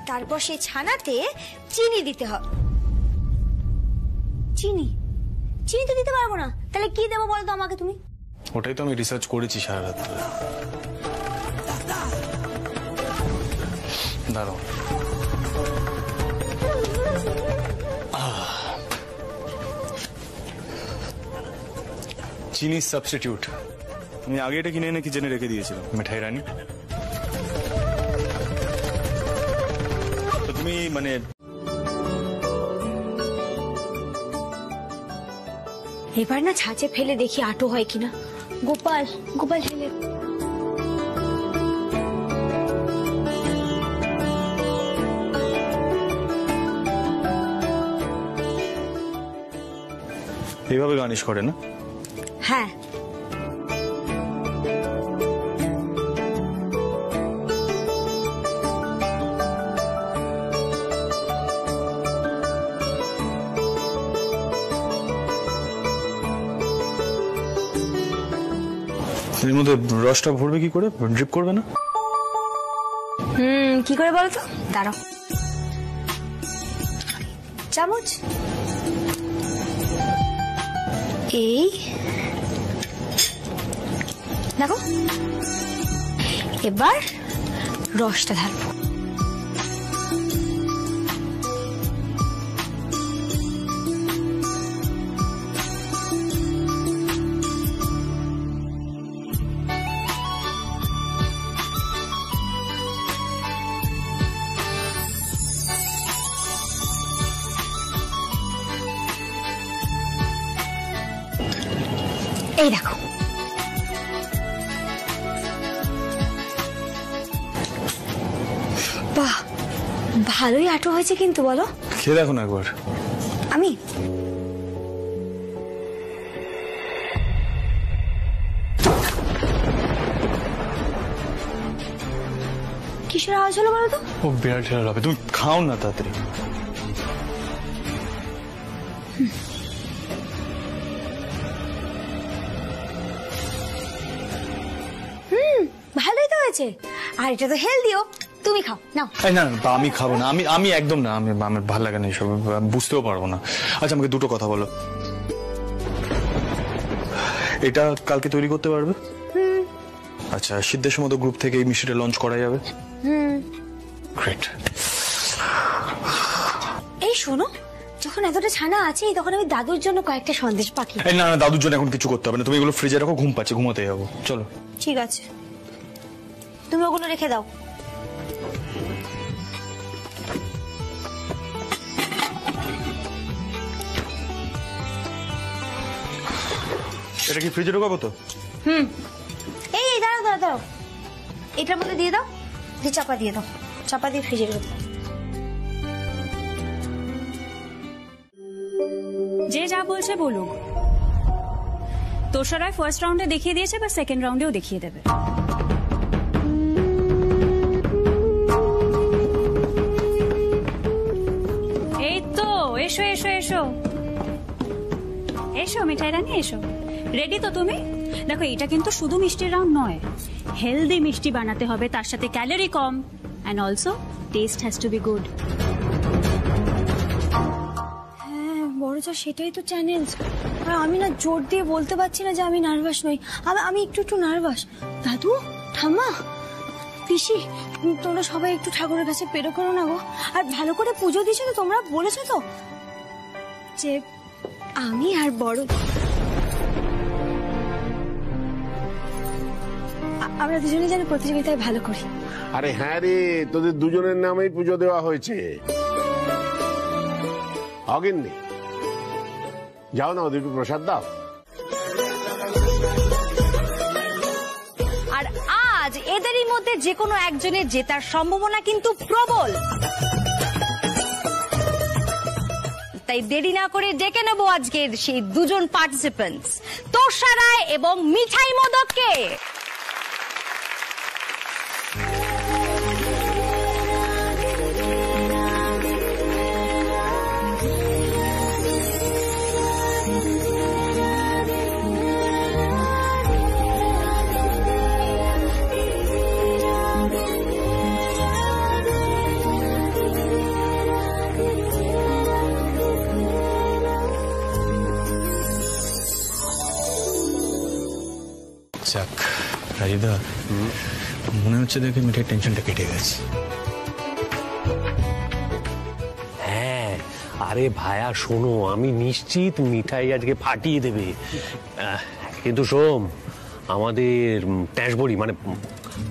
তারপর সেই ছানাতে চিনি দিতে হবে। চিনি? চিনি তো দিতে পারবো না, তাহলে কি দেবো বলো তো আমাকে তুমি? ওটাই তো আমি রিসার্চ করেছি সারা রাত ধরে। দাঁড়াও, চিনি সাবস্টিটিউট। আমি আগে এটা কিনে এনে কিচেনে রেখে দিয়েছিলাম, মিঠাই রানী। তো তুমি মানে এবার না ছাঁচে ফেলে দেখি আটো হয় কিনা। গোপাল, গোপাল হেলে। এইভাবে গার্নিশ করে না? হ্যাঁ। এর মধ্যে রসটা ভরবে কি করে? ড্রিপ করবে না? কি করে বলো তো? দাঁড়াও, চামচ, এই দেখো, এবার রসটা ঢালবো। এই দেখো, বাহ ভালোই আটো হয়েছে কিন্তু, বলো। খেয়ে দেখো না একবার। আমি কিসের আওয়াজ হলো বলো তো? ও বিরাট ছেলে হবে, তুমি খাও না তাড়াতাড়ি। ভালোই তো হয়েছে, আর এটা তো হেলদিও। তুমি খাও, নাও। না না, আমি খাবো না, আমি একদম না, আমার ভালো লাগে না এসব, বুঝতেও পারবো না। আচ্ছা আমাকে দুটো কথা বলো, এটা কালকে তৈরি করতে পারবে? আচ্ছা, সিদ্ধেশ্বর মতো গ্রুপ থেকে এই মিষ্টিটা লঞ্চ করা যাবে? গ্রেট। এই শোনো, যখন এতটা ছানা আছে তখন আমি দাদুর জন্য কয়েকটা সন্দেশ পাখি। না না, দাদুর জন্য এখন কিছু করতে হবে না, তুমি এগুলো ফ্রিজে রাখো, ঘুম পাচ্ছে, ঘুমাতে যাবো। চলো। ঠিক আছে, তুমি ওগুলো রেখে দাও। এটা কি ফ্রিজে ঢোকাবো তো? এই দাঁড়াও দাঁড়াও দাঁড়াও, এটার মধ্যে দিয়ে দাও, দিয়ে চাপা দিয়ে দাও, চাপা দিয়ে ফ্রিজে ঢোকাও। যে যা বলছে বলুক, তোষারায় ফার্স্ট রাউন্ডে দেখিয়ে দিয়েছে, বা সেকেন্ড রাউন্ডেও দেখিয়ে দেবে। এই তো, এসো এসো এসো এসো মিঠাই রানী, এসো। রেডি তো তুমি? দেখো, এটা কিন্তু শুধু মিষ্টির রাউন্ড নয়, হেলদি মিষ্টি বানাতে হবে, তার সাথে ক্যালোরি কম, and also taste has to be good. বড়জা, সেটাই তো চ্যালেঞ্জ। আর আমি না জোর দিয়ে বলতে পারছি না যে আমি নার্ভাস নই, আমি একটু নার্ভাস। দাদু, ঠাম্মা, পিসি, তোমরা সবাই একটু ঠাকুরের কাছে পেরো করো না গো। আর ভালো করে পুজো দিয়েছো তো? তোমরা বলেছো তো যে আমি আর বড় আমরা দুজনে যেন প্রতিযোগিতায় ভালো করি। আরে হ্যাঁ রে, তোদের দুজনের নামেই পুজো দেওয়া হয়েছে। অগিন্নি, যাও না, ওদেরকে প্রসাদ দাও। আর আজ এদেরই মধ্যে যে কোনো একজনের জেতার সম্ভাবনা কিন্তু প্রবল। তাই দেরি না করে ডেকে নেব আজকের সেই দুজন পার্টিসিপেন্টস, তোষা রায় এবং মিঠাই মোদককে। যাক রাজীবদা, মনে হচ্ছে দেখে মিঠাই টেনশনটা কেটে গেছে। হ্যাঁ, আরে ভায়া শোনো, আমি নিশ্চিত মিঠাই আজকে ফাটিয়ে দেবে। কিন্তু সোম, আমাদের ট্যাঁশবড়ি মানে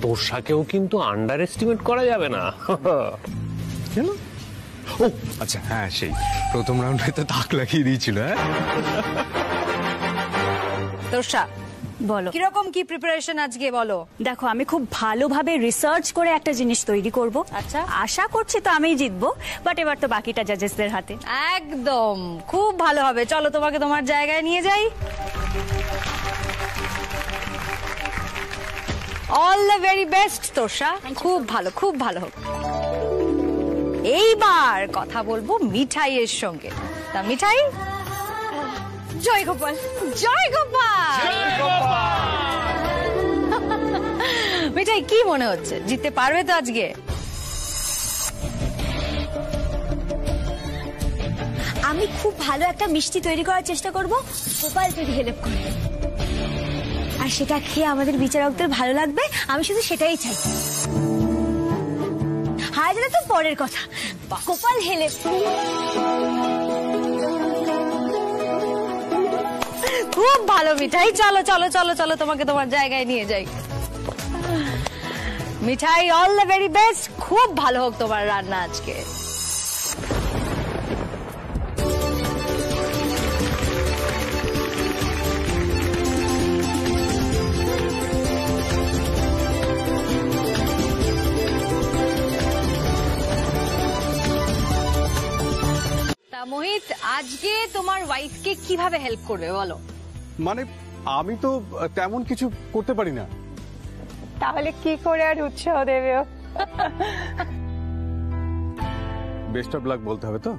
তোষাকেও কিন্তু আন্ডার এস্টিমেট করা যাবে না। কেন? ও আচ্ছা, হ্যাঁ, সেই প্রথম রাউন্ডে তো তাক লাগিয়ে দিয়েছিল। হ্যাঁ, তোষা বলো, কিরকম কি প্রিপারেশন আজকে বলো? দেখো, আমি খুব ভালোভাবে রিসার্চ করে একটা জিনিস তৈরি করব। আচ্ছা, আশা করছি তো আমিই জিতবো, বাট এবার তো বাকিটা জাজেসদের হাতে। একদম, খুব ভালো হবে। চলো তোমাকে তোমার জায়গায় নিয়ে যাই। অল দ্য ভেরি বেস্ট তোষা, খুব ভালো, খুব ভালো হোক। এইবার কথা বলবো মিঠাইয়ের সঙ্গে। তা মিঠাই, জয় গোপাল, জয় গোপাল। মিঠাই, কি মনে হচ্ছে জিততে পারবে তো আজকে? আমি খুব ভালো একটা মিষ্টি তৈরি করার চেষ্টা করব, গোপাল যদি হেল্প করে, আর সেটা খেয়ে আমাদের বিচারকদের ভালো লাগবে, আমি শুধু সেটাই চাই। হায় যেটা তো পরের কথা, গোপাল হেল্প। খুব ভালো মিঠাই, চলো চলো চলো চলো, তোমাকে তোমার জায়গায় নিয়ে যাই। মিঠাই, অল দ্য ভেরি বেস্ট, খুব ভালো হোক তোমার রান্না আজকে। আজকে তোমার ওয়াইফকে কিভাবে হেল্প করবে বলো? মানে আমি তো তেমন কিছু করতে পারি না। তাহলে কি করে আর উৎসাহ দেবে? বেস্ট অফ লাক বলতে হবে তো?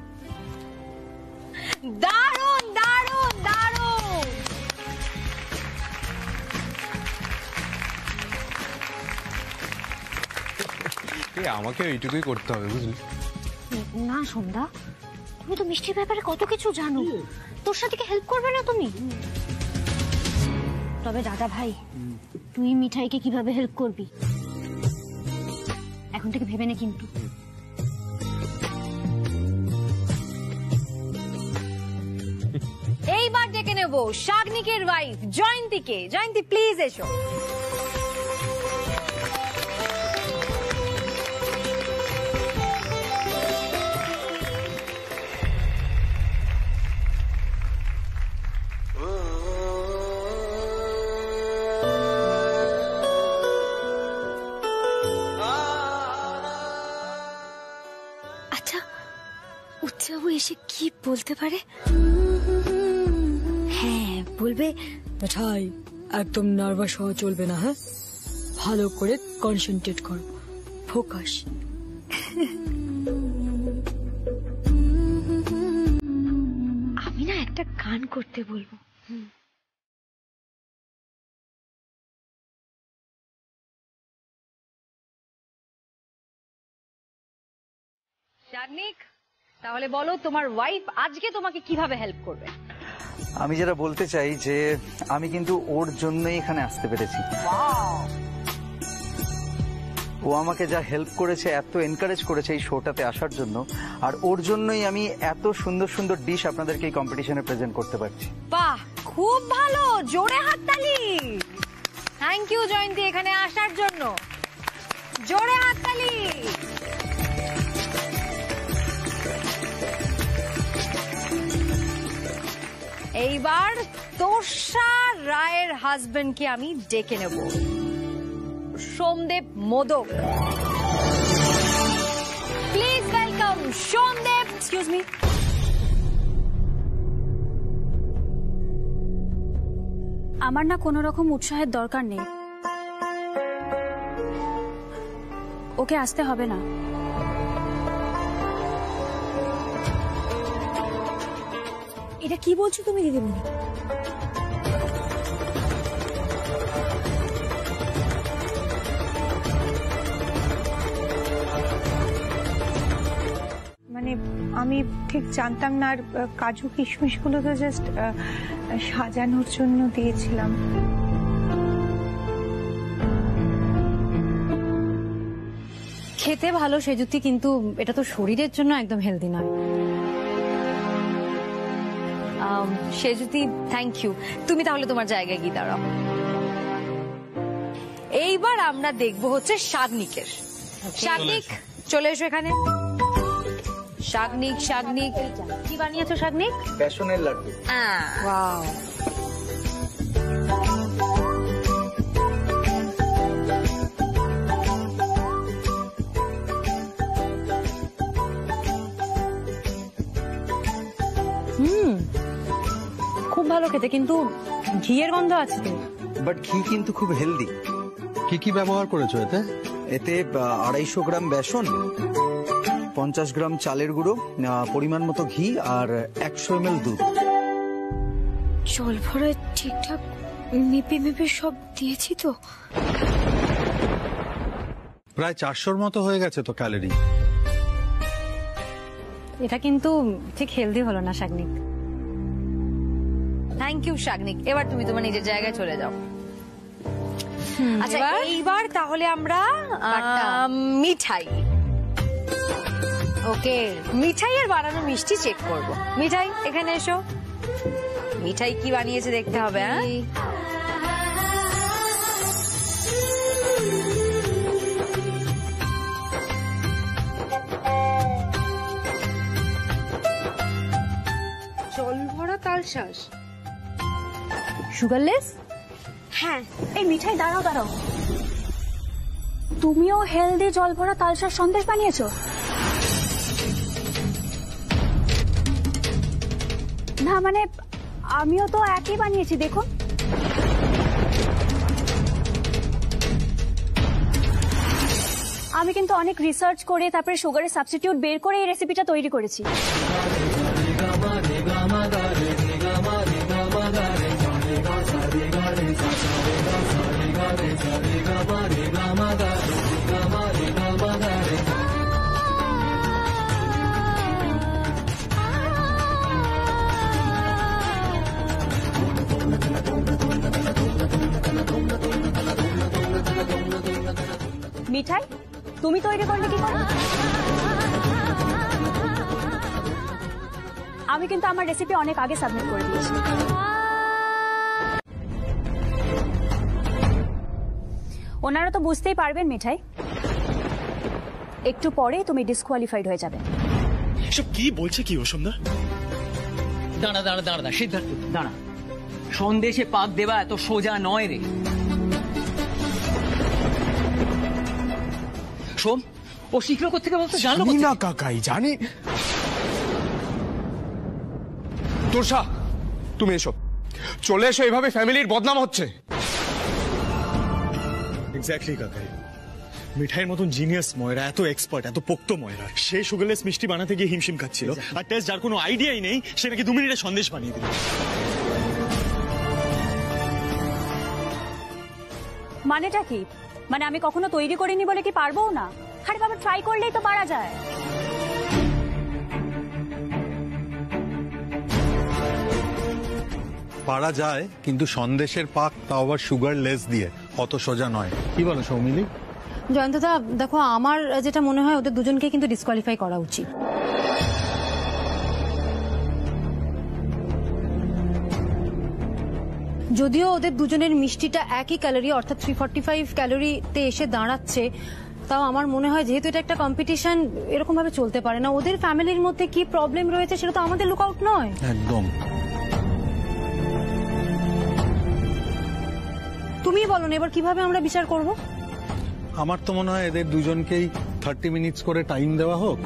দারুণ দারুণ দারুণ। আমাকে এইটুকুই করতে হবে, বুঝলি? না সন্ধ্যা, তুমি তো মিষ্টির ব্যাপারে কত কিছু জানো, তোর সাথে কি হেল্প করবে না তুমি? তবে দাদা ভাই, তুই মিঠাইকে কিভাবে হেল্প করবি এখন থেকে ভেবে নে কিন্তু। এইবার ডেকে নেব শাগনিকের ওয়াইফ জয়ন্তীকে। জয়ন্তী প্লিজ এসো। আচ্ছা, উৎসাহু এসে কি বলতে পারে? হ্যাঁ, বলবে মিঠাই একদম নার্ভাস হওয়া চলবে না, হ্যাঁ? ভালো করে কনসেন্ট্রেট করো, ফোকাস। আমি না একটা গান করতে বলবো। শাগনিক, তাহলে বলো তোমার ওয়াইফ আজকে তোমাকে কিভাবে হেল্প করবে? আমি যেটা বলতে চাই যে আমি কিন্তু ওর জন্যই এখানে আসতে পেরেছি। ও আমাকে যা হেল্প করেছে, এত এনকারেজ করেছে এই শোটাতে আসার জন্য, আর ওর জন্যই আমি এত সুন্দর সুন্দর ডিশ আপনাদেরকে এই কম্পিটিশনে প্রেজেন্ট করতে পারছি। বাহ, খুব ভালো, জোরে হাততালি। থ্যাংক ইউ জয়ন্তী এখানে আসার জন্য, জোরে হাততালি। এইবার তোষা রায়ের হাজবেন্ডকে আমি ডেকে নেব, Somdev modak. Please welcome Somdev. Excuse me. আমার না কোনো রকম উৎসাহের দরকার নেই, ওকে আসতে হবে না। এটা কি বলছো তুমি দিদিমণি? মানে আমি ঠিক জানতাম না, আর কাজু কিশমিশ গুলো তো জাস্ট সাজানোর জন্য দিয়েছিলাম। খেতে ভালো সেজুতি, কিন্তু এটা তো শরীরের জন্য একদম হেলদি নয়। সেজুতি থ্যাংক ইউ, তুমি তাহলে তোমার জায়গায় গিয়ে দাঁড়াও। এইবার আমরা দেখবো হচ্ছে শাগনিকের। শাগনিক চলে এসো এখানে। শাগনিক, শাগনিক কি বানিয়েছো শাগনিক? বেসনের লাড্ডু। ওয়াও, খুব ভালো খেতে, কিন্তু ঘিয়ের গন্ধ আছে। বাট ঘি কিন্তু খুব হেলদি। কি কি ব্যবহার করেছো এতে? এতে 250 গ্রাম বেসন, 50 গ্রাম চালের গুঁড়ো, পরিমাণ মতো ঘি, আর 100 ml দুধ। জল ভরা ঠিকঠাক মেপে মেপে সব দিয়েছি তো? প্রায় 400-র মতো হয়ে গেছে তো ক্যালোরি। এটা কিন্তু ঠিক হেলদি হলো না শাগনিক। থ্যাংক ইউ শাগনিক, এবার তুমি তোমার নিজের জায়গায় চলে যাও। আচ্ছা, এইবার তাহলে আমরা মিঠাই, ওকে, মিঠাই আর বানানো মিষ্টি চেক করব। মিঠাই এখানে এসো, মিঠাই কি বানিয়েছে দেখতে হবে। জল ভরা তালশাঁস, সুগারলেস? হ্যাঁ। এই মিঠাই দাঁড়াও দাঁড়াও, তুমিও হেলদি জল ভরা তালসার সন্দেশ বানিয়েছো? না মানে আমিও তো একই বানিয়েছি, দেখুন। আমি কিন্তু অনেক রিসার্চ করে তারপরে সুগারের সাবস্টিটিউট বের করে এই রেসিপিটা তৈরি করেছি। মিঠাই তুমি তৈরি করলে কি করে? আমি কিন্তু আমার রেসিপি অনেক আগে সাবমিট করে দিয়েছি। ওনারা তো বুঝতেই পারবেন মিঠাই, একটু পরে তুমি ডিসকোয়ালিফাইড হয়ে যাবে। এসব কি বলছে কি অসম্দা? দাঁড়া দাঁড়া দাঁড়া দাঁড়া সিদ্ধার্থ দাঁড়া, সন্দেশে পাক দেওয়া এত সোজা নয় রে। সোম, ও শিখলো কোথেকে বলতে জানো না কাকাই জানি। তোষা তুমি এসো, চলে এসো, এভাবে ফ্যামিলির বদনাম হচ্ছে। এক্স্যাক্টলি কাকাই, মিঠাইয়ের মতন জিনিয়াস ময়রা, এত এক্সপার্ট, এত পোক্ত ময়রা, সে সুগারলেস মিষ্টি বানাতে গিয়ে হিমশিম খাচ্ছিল, আর টেস্ট যার কোনো আইডিয়াই নেই সে নাকি 2 মিনিটে সন্দেশ বানিয়ে দিল। মানেটা কি? মানে আমি কখনো তৈরি করিনি বলে কি পারবো না? আরে বাবা, ট্রাই করলেই তো পারা যায়। পারা যায়, কিন্তু সন্দেশের পাক তাও আবার সুগার লেস দিয়ে অত সোজা নয়। কি বলো সৌমিলি? জয়ন্তদা দেখো, আমার যেটা মনে হয় ওদের দুজনকে কিন্তু ডিসকোয়ালিফাই করা উচিত। যদিও ওদের দুজনের মিষ্টিটা একই ক্যালোরি অর্থাৎ 345 ক্যালোরিতে এসে দাঁড়াচ্ছে, তাও আমার মনে হয় যেহেতু এটা একটা কম্পিটিশন, এরকম ভাবে চলতে পারে না। ওদের ফ্যামিলির মধ্যে কি প্রবলেম রয়েছে সেটা তো আমাদের লুক আউট নয়। একদম। তুমি বলো না এবার কিভাবে আমরা বিচার করব? আমার তো মনে হয় এদের দুজনকেই 30 মিনিটস করে টাইম দেওয়া হোক।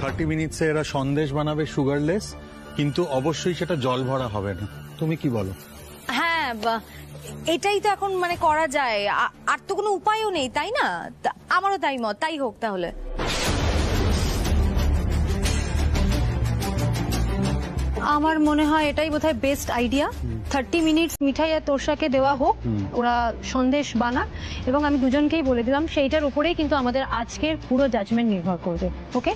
30 মিনিটসে এরা সন্দেশ বানাবে সুগারলেস, কিন্তু অবশ্যই সেটা জল ভরা হবে না। তুমি কি বলো? হ্যাঁ, এটাই তো এখন মানে করা যায়, আর তো কোনো উপায়ও নেই, তাই না? আমারও তাই মত, তাই হোক তাহলে। আমার মনে হয় এটাই বোধহয় বেস্ট আইডিয়া। 30 মিনিটস মিঠাই আর তোষাকে দেওয়া হোক, ওরা সন্দেশ বানাক, এবং আমি দুজনকেই বলে দিলাম সেইটার উপরেই কিন্তু আমাদের আজকের পুরো জাজমেন্ট নির্ভর করবে। ওকে?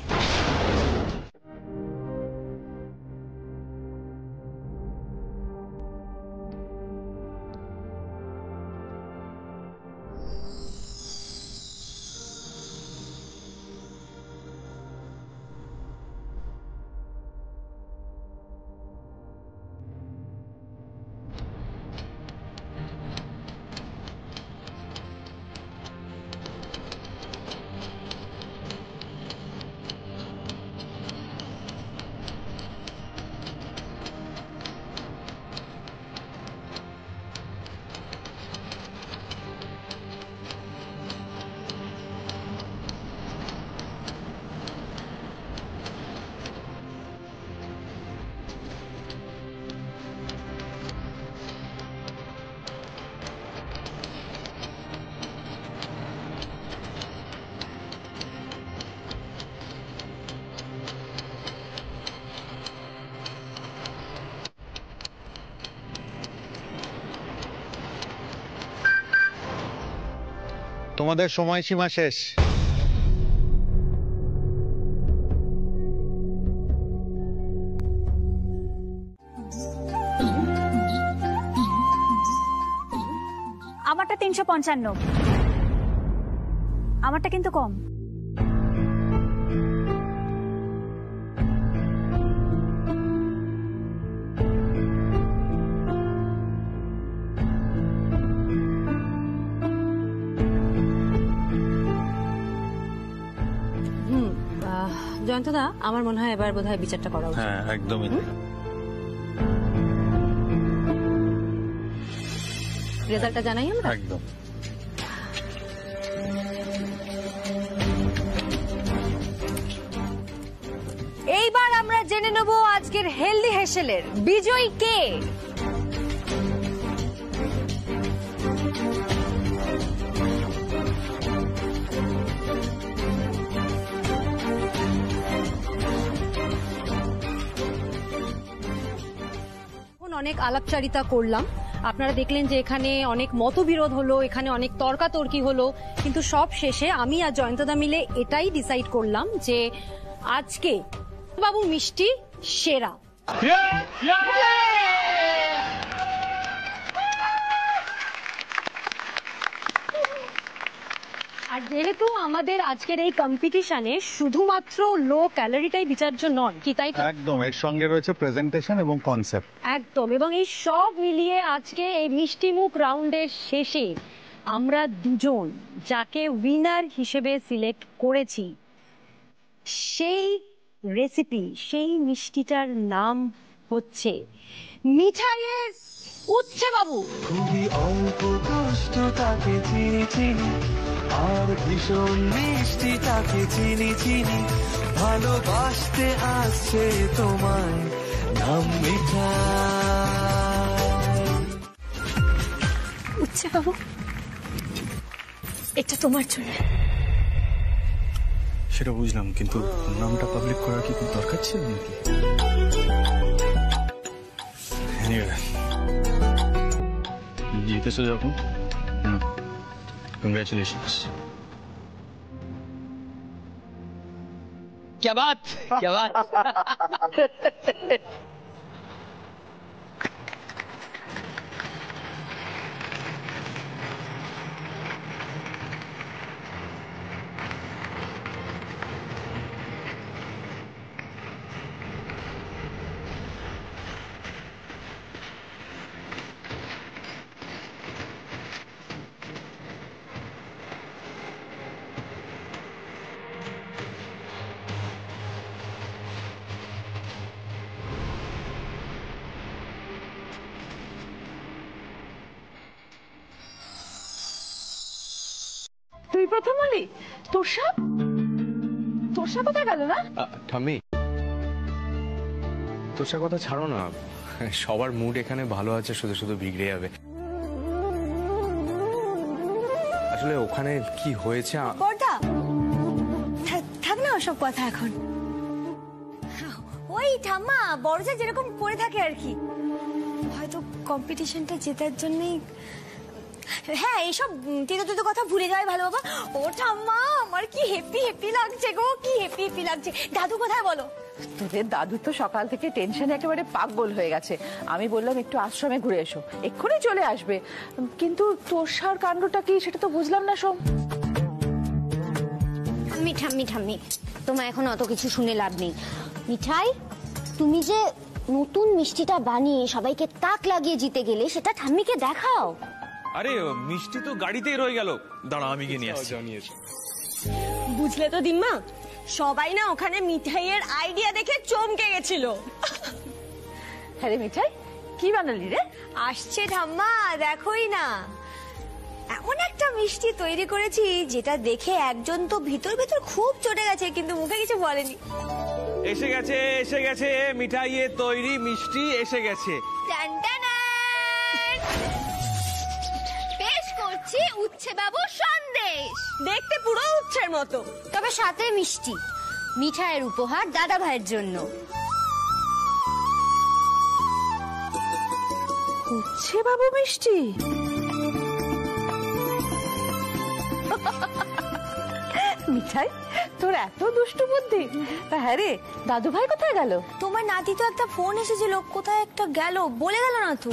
তোমাদের সময়সীমা শেষ। আমারটা 355, আমারটা কিন্তু কম। জয়ন্তদা, আমার মনে হয় এবার বোধহয় বিচারটা করা উচিত। হ্যাঁ, একদমই। রেজাল্টটা জানাই আমরা। একদম। জেনে নেব আজকের হেলদি হেসেলের বিজয়ী কে। অনেক আলাপচারিতা করলাম, আপনারা দেখলেন যে এখানে অনেক মতবিরোধ হলো, এখানে অনেক তর্কাতর্কি হলো, কিন্তু সব শেষে আমি আর জয়ন্তদা মিলে এটাই ডিসাইড করলাম যে আজকে বাবু মিষ্টি সেরা। আর যেহেতু আমাদের আজকের এই কম্পিটিশনে শুধুমাত্র লো ক্যালোরিটাই বিচার্য নন, কি তাই তো? একদম, এর সঙ্গে রয়েছে প্রেজেন্টেশন এবং কনসেপ্ট। একদম, এবং এই সব মিলিয়ে আজকে এই মিষ্টি মুখ রাউন্ডের শেষে আমরা দুজন যাকে উইনার হিসেবে সিলেক্ট করেছি, সেই রেসিপি, সেই মিষ্টিটার নাম হচ্ছে মিঠাইয়ের উচ্ছে বাবু। খুবই অল্প কষ্ট তাকে চিনি চিনি, আর ভীষণ মিষ্টি তাকে চিনি চিনি, ভালোবাসতে আসছে তোমায় নাম মিঠাই। উচ্ছে বাবু, এটা তোমার জন্য। সেটা বুঝলাম, কিন্তু নামটা পাবলিক করার কি কোনো দরকার ছিল নাকি? জিতেছো যখন, কংগ্রেচুলেশনস। क्या बात, क्या बात। তুই প্রথম বলি তোষা কোথায় গেল না? ঠাম্মি, তোষার কথা ছাড়ো না, সবার মুড এখানে ভালো আছে, শুধু শুধু বিগড়ে যাবে। আসলে ওখানে কি হয়েছে? বড়দা, থাক না ওসব কথা এখন। ওই ঠাম্মা বড়জা যেরকম করে থাকে আর কি, হয়তো কম্পিটিশনটা জেতার জন্যই। হ্যাঁ, এইসব তেতো কথা ভুলে যাওয়াই ভালো বাবা। ও ঠাম্মা, আমার কি হ্যাপি হ্যাপি লাগছে গো, কি হ্যাপি হ্যাপি লাগছে। দাদু কোথায় বলো? তোদের দাদু তো সকাল থেকে টেনশনে একেবারে পাগল হয়ে গেছে। আমি বললাম একটু আশ্রমে ঘুরে এসো, এক্ষুনি চলে আসবে। কিন্তু তোষার কাণ্ডটা কি সেটা তো বুঝলাম না। সোম, ঠাম্মি, তোমার এখন অত কিছু শুনে লাভ নেই। মিঠাই, তুমি যে নতুন মিষ্টিটা বানিয়ে সবাইকে তাক লাগিয়ে জিতে গেলে, সেটা ঠাম্মিকে দেখাও। আরে মিষ্টি তো গাড়িতেই রয়ে গেল, দাঁড়া আমি গিয়ে নিয়ে আসছি। বুঝলে তো দিম্মা, সবাই না ওখানে মিঠাইয়ের আইডিয়া দেখে চমকে গেছিল। হ্যাঁ রে মিঠাই, কি বানালি রে? আসছে ঠাম্মা, দেখোই না, এমন একটা মিষ্টি তৈরি করেছি যেটা দেখে একজন তো ভিতর ভিতর খুব চটে গেছে, কিন্তু মুখে কিছু বলেনি। এসে গেছে মিঠাইয়ের তৈরি মিষ্টি এসে গেছে। পেশ করছি উচ্ছে বাবু সন্দেশ। দেখতে পুরো উচ্ছের মতো, তবে সাথে মিষ্টি। মিঠাইয়ের উপহার দাদা ভাইয়ের জন্য। উচ্ছে বাবু মিষ্টি? মিঠাই, তোর এত দুষ্টু বুদ্ধি। হ্যাঁ রে, দাদু ভাই কোথায় গেল? তোমার নাতি তো একটা ফোন এসেছিল, কোথায় একটা গেল, বলে গেল না তো।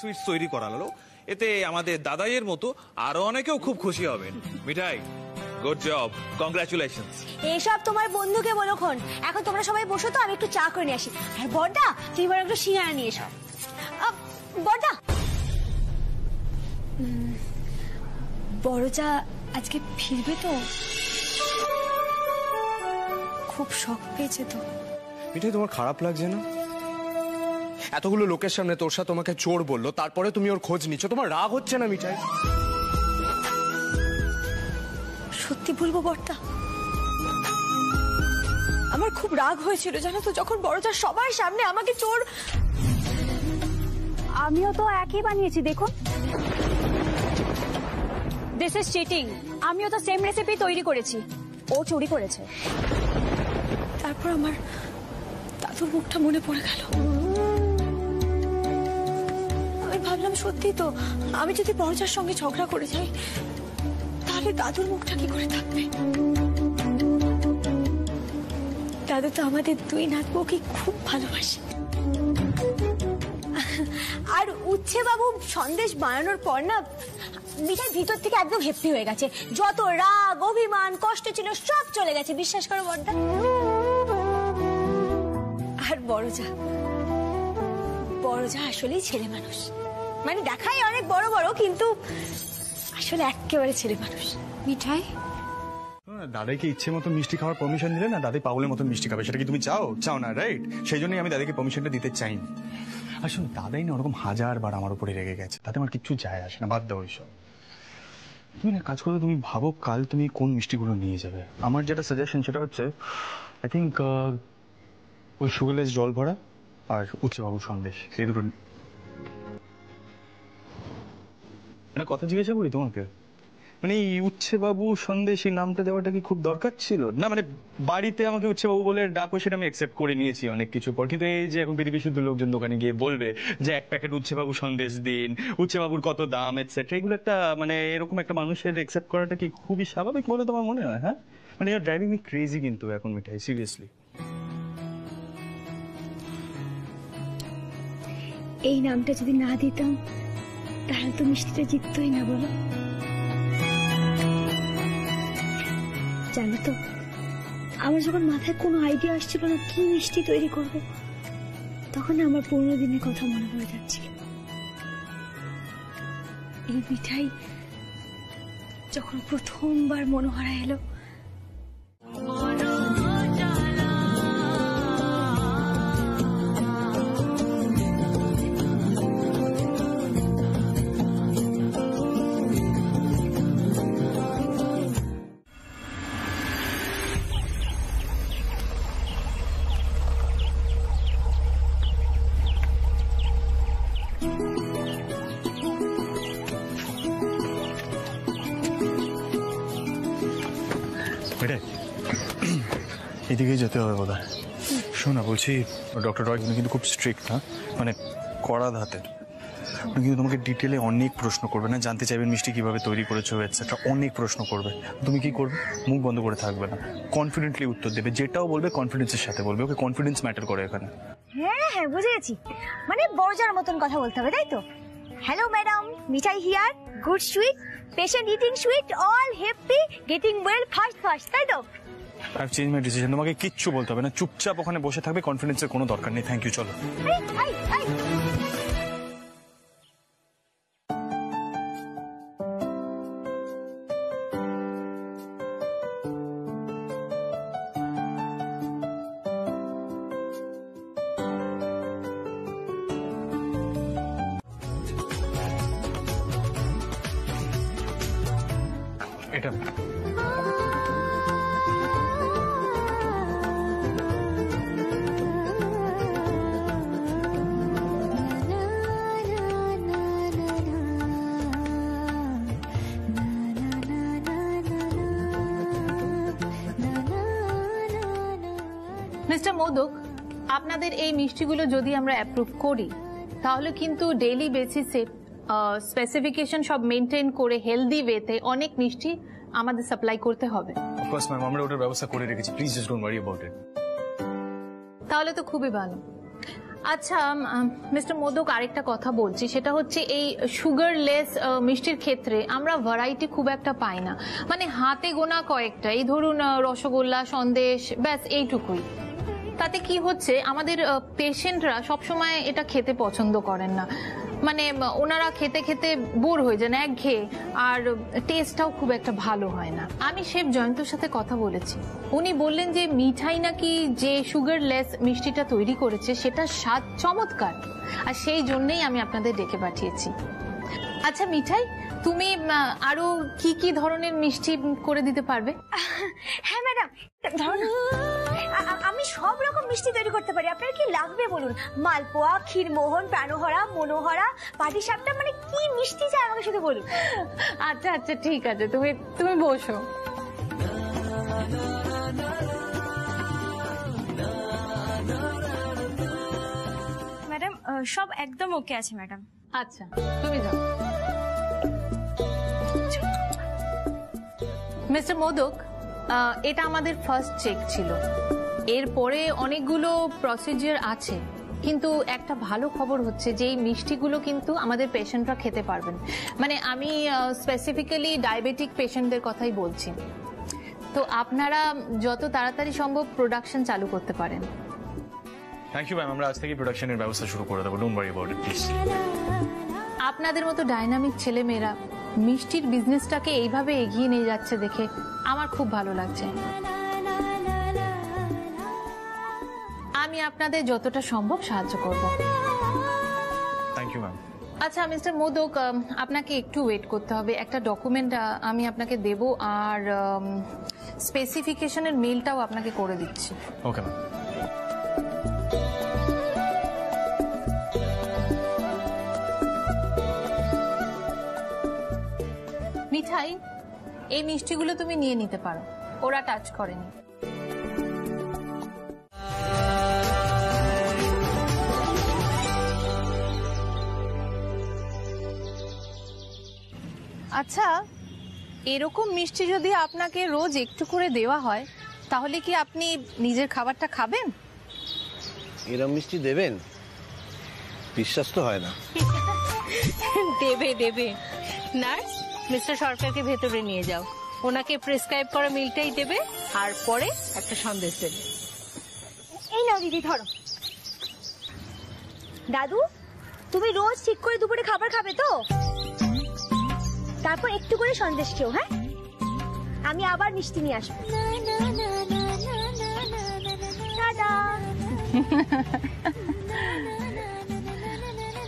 সুইটস তৈরি করালো, এতে আমাদের দাদাইয়ের মতো আরো অনেকেও খুব খুশি হবেন। মিঠাই, গুড জব, কংগ্রাচুলেশনস। এসব তোমার বন্ধুকে বলো খন। এখন তোমরা সবাই বসো তো, আমি একটু চা করে নিয়ে আসি। আর বড়দা, তুই বড় একটু সিঙ্গারা নিয়ে এসো। বড়দা, বড়জা আজকে ফিরবে তো? খুব শখ পেয়েছে তো। মিঠাই, তোমার খারাপ লাগছে না? এতগুলো লোকের সামনে তোষা তোমাকে চোর বললো, তারপরে তুমি ওর খোঁজ নিচ্ছ, তোমার রাগ হচ্ছে না মিঠাই? সত্যি বলবো বড়দা, আমার খুব রাগ হয়েছিল জানো তো, যখন বড়জা সবার সামনে আমাকে চোর। আমিও তো একই বানিয়েছি, দেখুন। This is cheating. আমিও তো সেম রেসিপি তৈরি করেছি, ও চুরি করেছে। তারপর আমার দাদুর মুখটা মনে পড়ে গেল। আমি ভাবলাম সত্যি তো, আমি যদি বড়জার সঙ্গে ঝগড়া করে যাই তাহলে দাদুর মুখটা কি করে থাকবে। দাদু তো আমাদের দুই নাতবউকে খুব ভালোবাসে। আর উচ্ছে বাবু সন্দেশ বানানোর পর না মিঠাই ভিতর থেকে একদম হ্যাপি হয়ে গেছে। যত রাগ অভিমান কষ্ট ছিল সব চলে গেছে, বিশ্বাস করো বড়দা। আর বড়জা আসলেই ছেলে মানুষ, মানে দেখায় অনেক বড় বড়, কিন্তু আসলে একেবারে ছেলে মানুষ। মিঠাই, দাদাকে ইচ্ছে মতো মিষ্টি খাওয়ার পারমিশন দিলে না, দাদি পাগলের মতো মিষ্টি খাবে। সেটা কি তুমি চাও না? রাইট, সেই জন্যই আমি দাদাকে পারমিশনটা দিতে চাই। আসলে দাদাই না ওরকম 1000 বার আমার উপরে রেগে গেছে, তাতে আমার কিচ্ছু যায় আসে না, বাদ দাও ওইসব। তুমি না কাজ করো, তুমি ভাবো কাল তুমি কোন মিষ্টিগুলো নিয়ে যাবে। আমার যেটা সাজেশন সেটা হচ্ছে আই থিঙ্ক ওই সুগারলেস জল ভরা আর উচ্চবাবু সন্দেশ, এই দুটো। একটা কথা জিজ্ঞাসা করি তোমাকে, মানে এই উচ্ছেবাবু সন্দেশ এই নামটা দেওয়াটা কি খুব দরকার ছিল? না মানে বাড়িতে আমাকে উচ্ছেবাবু বলে ডাকো, সেটা আমি অ্যাকসেপ্ট করে নিয়েছি অনেক কিছু পর, কিন্তু এই যে এখন পৃথিবীর শুধু লোকজন দোকানে গিয়ে বলবে যে 1 প্যাকেট উচ্ছেবাবু সন্দেশ দিন, উচ্ছেবাবুর কত দাম এটসেট্রা, এগুলো একটা মানে এরকম একটা মানুষের অ্যাকসেপ্ট করাটা কি খুবই স্বাভাবিক বলে তোমার মনে হয়? হ্যাঁ, মানে you are driving me crazy কিন্তু এখন মিঠাই, সিরিয়াসলি। এই নামটা যদি না দিতাম তাহলে তো মিষ্টিটা জিততই না, বলো। জানো তো, আমার যখন মাথায় কোনো আইডিয়া আসছিল না কি মিষ্টি তৈরি করব, তখন আমার পুরনো দিনের কথা মনে পড়ে যাচ্ছিল। এই মিঠাই যখন প্রথমবার মনোহরা এলো, এদিকেই যেতে হবে বোধ হয়। শোনা, বলছি ডক্টর রয় কিন্তু খুব স্ট্রিক্ট, হ্যাঁ, মানে কড়া হাতের। কিন্তু তোমাকে ডিটেলে অনেক প্রশ্ন করবে, না জানতে চাইবেন মিষ্টি কিভাবে তৈরি করেছো এটসেট্রা, অনেক প্রশ্ন করবে। তুমি কি করবে? মুখ বন্ধ করে থাকবে না, কনফিডেন্টলি উত্তর দেবে। যেটাও বলবে কনফিডেন্সের সাথে বলবে, ওকে কনফিডেন্স ম্যাটার করে এখানে। হ্যাঁ বুঝে গেছি, মানে বড়জার মতন কথা বলতে হবে, তাই তো? Hello madam, Mithai here, good sweet, patient eating sweet, all happy, getting well fast, তাই তো? I've changed my decision. তোমাকে কিচ্ছু বলতে হবে না, চুপচাপ ওখানে বসে থাকবে, কনফিডেন্সের কোনো দরকার নেই। থ্যাংক ইউ, চলো। এটা মিস্টার মোদক, আপনাদের এই মিষ্টিগুলো যদি আমরা অ্যাপ্রুভ করি তাহলে কিন্তু ডেইলি বেসিসে স্পেসিফিকেশন সব মেনটেন করে হেলদি ওয়েতে অনেক মিষ্টি আমাদের সাপ্লাই করতে হবে। অফকোর্স ম্যাম, আমরা ওটার ব্যবস্থা করে রেখেছি, please just don't worry about it. তাহলে তো খুবই ভালো। আচ্ছা মিস্টার মোদক, আরেকটা কথা বলছি, সেটা হচ্ছে এই সুগারলেস মিষ্টির ক্ষেত্রে আমরা ভ্যারাইটি খুব একটা পাই না, মানে হাতে গোনা কয়েকটা, এই ধরুন রসগোল্লা, সন্দেশ, ব্যাস এইটুকুই। তাতে কি হচ্ছে, আমাদের পেশেন্টরা সবসময় এটা খেতে পছন্দ করেন না, মানে ওনারা খেতে খেতে বোর হয়ে যান, একঘেয়ে, আর টেস্টটাও খুব একটা ভালো হয় না। আমি শেফ জয়ন্তর সাথে কথা বলেছি, উনি বললেন যে মিঠাই নাকি যে সুগারলেস মিষ্টিটা তৈরি করেছে সেটা স্বাদ চমৎকার, আর সেই জন্যই আমি আপনাদের ডেকে পাঠিয়েছি। আচ্ছা মিঠাই, তুমি আরো কি কি ধরনের মিষ্টি করে দিতে পারবে? হ্যাঁ ম্যাডাম, আমি সব রকম মিষ্টি তৈরি করতে পারি, আপনার কি লাগবে বলুন? মালপোয়া, ক্ষীরমোহন, প্রাণহরা, মনোহরা, পাটিসাপটা, মানে কি মিষ্টি চাই আমাকে শুধু বলুন। আচ্ছা আচ্ছা ঠিক আছে, তুমি বসো। ম্যাডাম সব একদম ওকে আছে ম্যাডাম। আচ্ছা তুমি যাও। মিস্টার মোদক, এটা আমাদের ফার্স্ট চেক ছিল, এরপরে অনেকগুলো প্রসিজিওর আছে, কিন্তু একটা ভালো খবর হচ্ছে যে এই মিষ্টিগুলো কিন্তু আমাদের পেশেন্টরা খেতে পারবেন। মানে আমি স্পেসিফিক্যালি ডায়াবেটিক পেশেন্টদের কথাই বলছি। তো আপনারা যত তাড়াতাড়ি সম্ভব প্রোডাকশন চালু করতে পারেন। থ্যাংক ইউ ম্যাম, আমরা আজ থেকে প্রোডাকশনের ব্যবস্থা শুরু করে দেবো, don't worry about it please. আপনাদের মতো ডাইনামিক ছেলেমেয়েরা মিষ্টির বিজনেসটাকে এইভাবে এগিয়ে নিয়ে যাচ্ছে দেখে আমার খুব ভালো লাগছে। আমি আপনাদের যতটা সম্ভব সাহায্য করব। Thank you ma'am. আচ্ছা মিস্টার মোদক, আপনাকে একটু ওয়েট করতে হবে, একটা ডকুমেন্ট আমি আপনাকে দেব, আর স্পেসিফিকেশনের মেলটাও আপনাকে করে দিচ্ছি। Okay ma'am. মিঠাই, এই মিষ্টিগুলো তুমি নিয়ে নিতে পারো, ওরা টাচ করেনি। আচ্ছা, এরকম মিষ্টি যদি আপনাকে রোজ একটু করে দেওয়া হয়, তাহলে কি আপনি নিজের খাবারটা খাবেন? এরম মিষ্টি দেবেন? বিশ্বাস তো হয় না। দেবে দেবে। নার্স, মিস্টার সরকারকে ভেতরে নিয়ে যাও, ওনাকে প্রেসক্রাইব করা মিলটাই দেবে, আর পরে একটা সন্দেশ দেবে। এই নাও দিদি, ধরো। দাদু, তুমি রোজ ঠিক করে দুপুরে খাবার খাবে তো? তারপর একটু করে সন্দেশ খেও, হ্যাঁ? আমি আবার মিষ্টি নিয়ে আসবো। টাটা।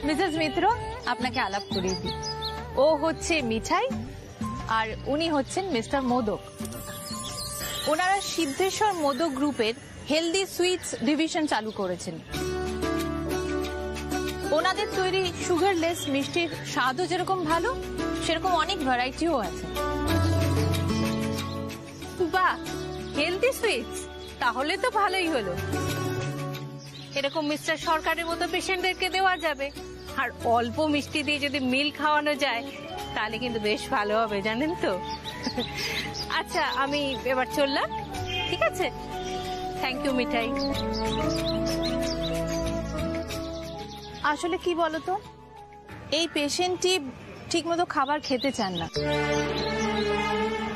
মিসেস মিত্র, আপনাকে আলাপ করিয়ে দিই। ও হচ্ছে মিঠাই, আর উনি হচ্ছেন মিস্টার মোদক। ওনারা সিদ্ধেশ্বর মোদক গ্রুপের হেলদি সুইটস ডিভিশন চালু করেছেন। ওনাদের তৈরি সুগারলেস মিষ্টির স্বাদও যেরকম ভালো, সেরকম অনেক ভ্যারাইটিও আছে। বাহ, হেলদি সুইটস, তাহলে তো ভালোই হলো। এরকম মিস্টার সরকারের মতো পেশেন্টদেরকে দেওয়া যাবে, আর অল্প মিষ্টি দিয়ে যদি মিল খাওয়ানো যায় তাহলে কিন্তু বেশ ভালো হবে, জানেন তো। আচ্ছা, আমি এবার চললাম, ঠিক আছে? থ্যাংক ইউ মিঠাই। আসলে কি বলতো, এই পেশেন্টটি ঠিকমতো খাবার খেতে চান না,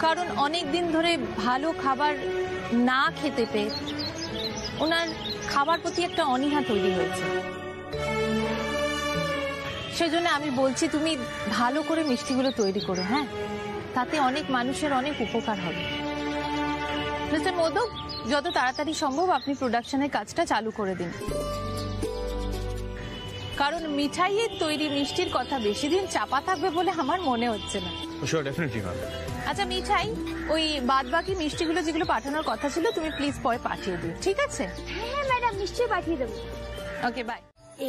কারণ অনেক দিন ধরে ভালো খাবার না খেতে পেয়ে ওনার খাবার প্রতি একটা অনীহা তৈরি হয়েছে। সেজন্য আমি বলছি, তুমি ভালো করে মিষ্টিগুলো তৈরি করো, হ্যাঁ? তাতে অনেক মানুষের অনেক উপকার হবে। মিস্টার মোদক, যত তাড়াতাড়ি সম্ভব আপনি প্রোডাকশনের কাজটা চালু করে দিন, কারণ মিঠাইয়ের তৈরি মিষ্টির কথা বেশি দিন চাপা থাকবে বলে আমার মনে হচ্ছে না। Sure, definitely ma'am. আচ্ছা মিঠাই, ওই বাদবাকি মিষ্টিগুলো যেগুলো পাঠানোর কথা ছিল তুমি প্লিজ পরে পাঠিয়ে দিও, ঠিক আছে? হ্যাঁ ম্যাডাম, নিশ্চয়ই পাঠিয়ে দেবো। ওকে, বাই।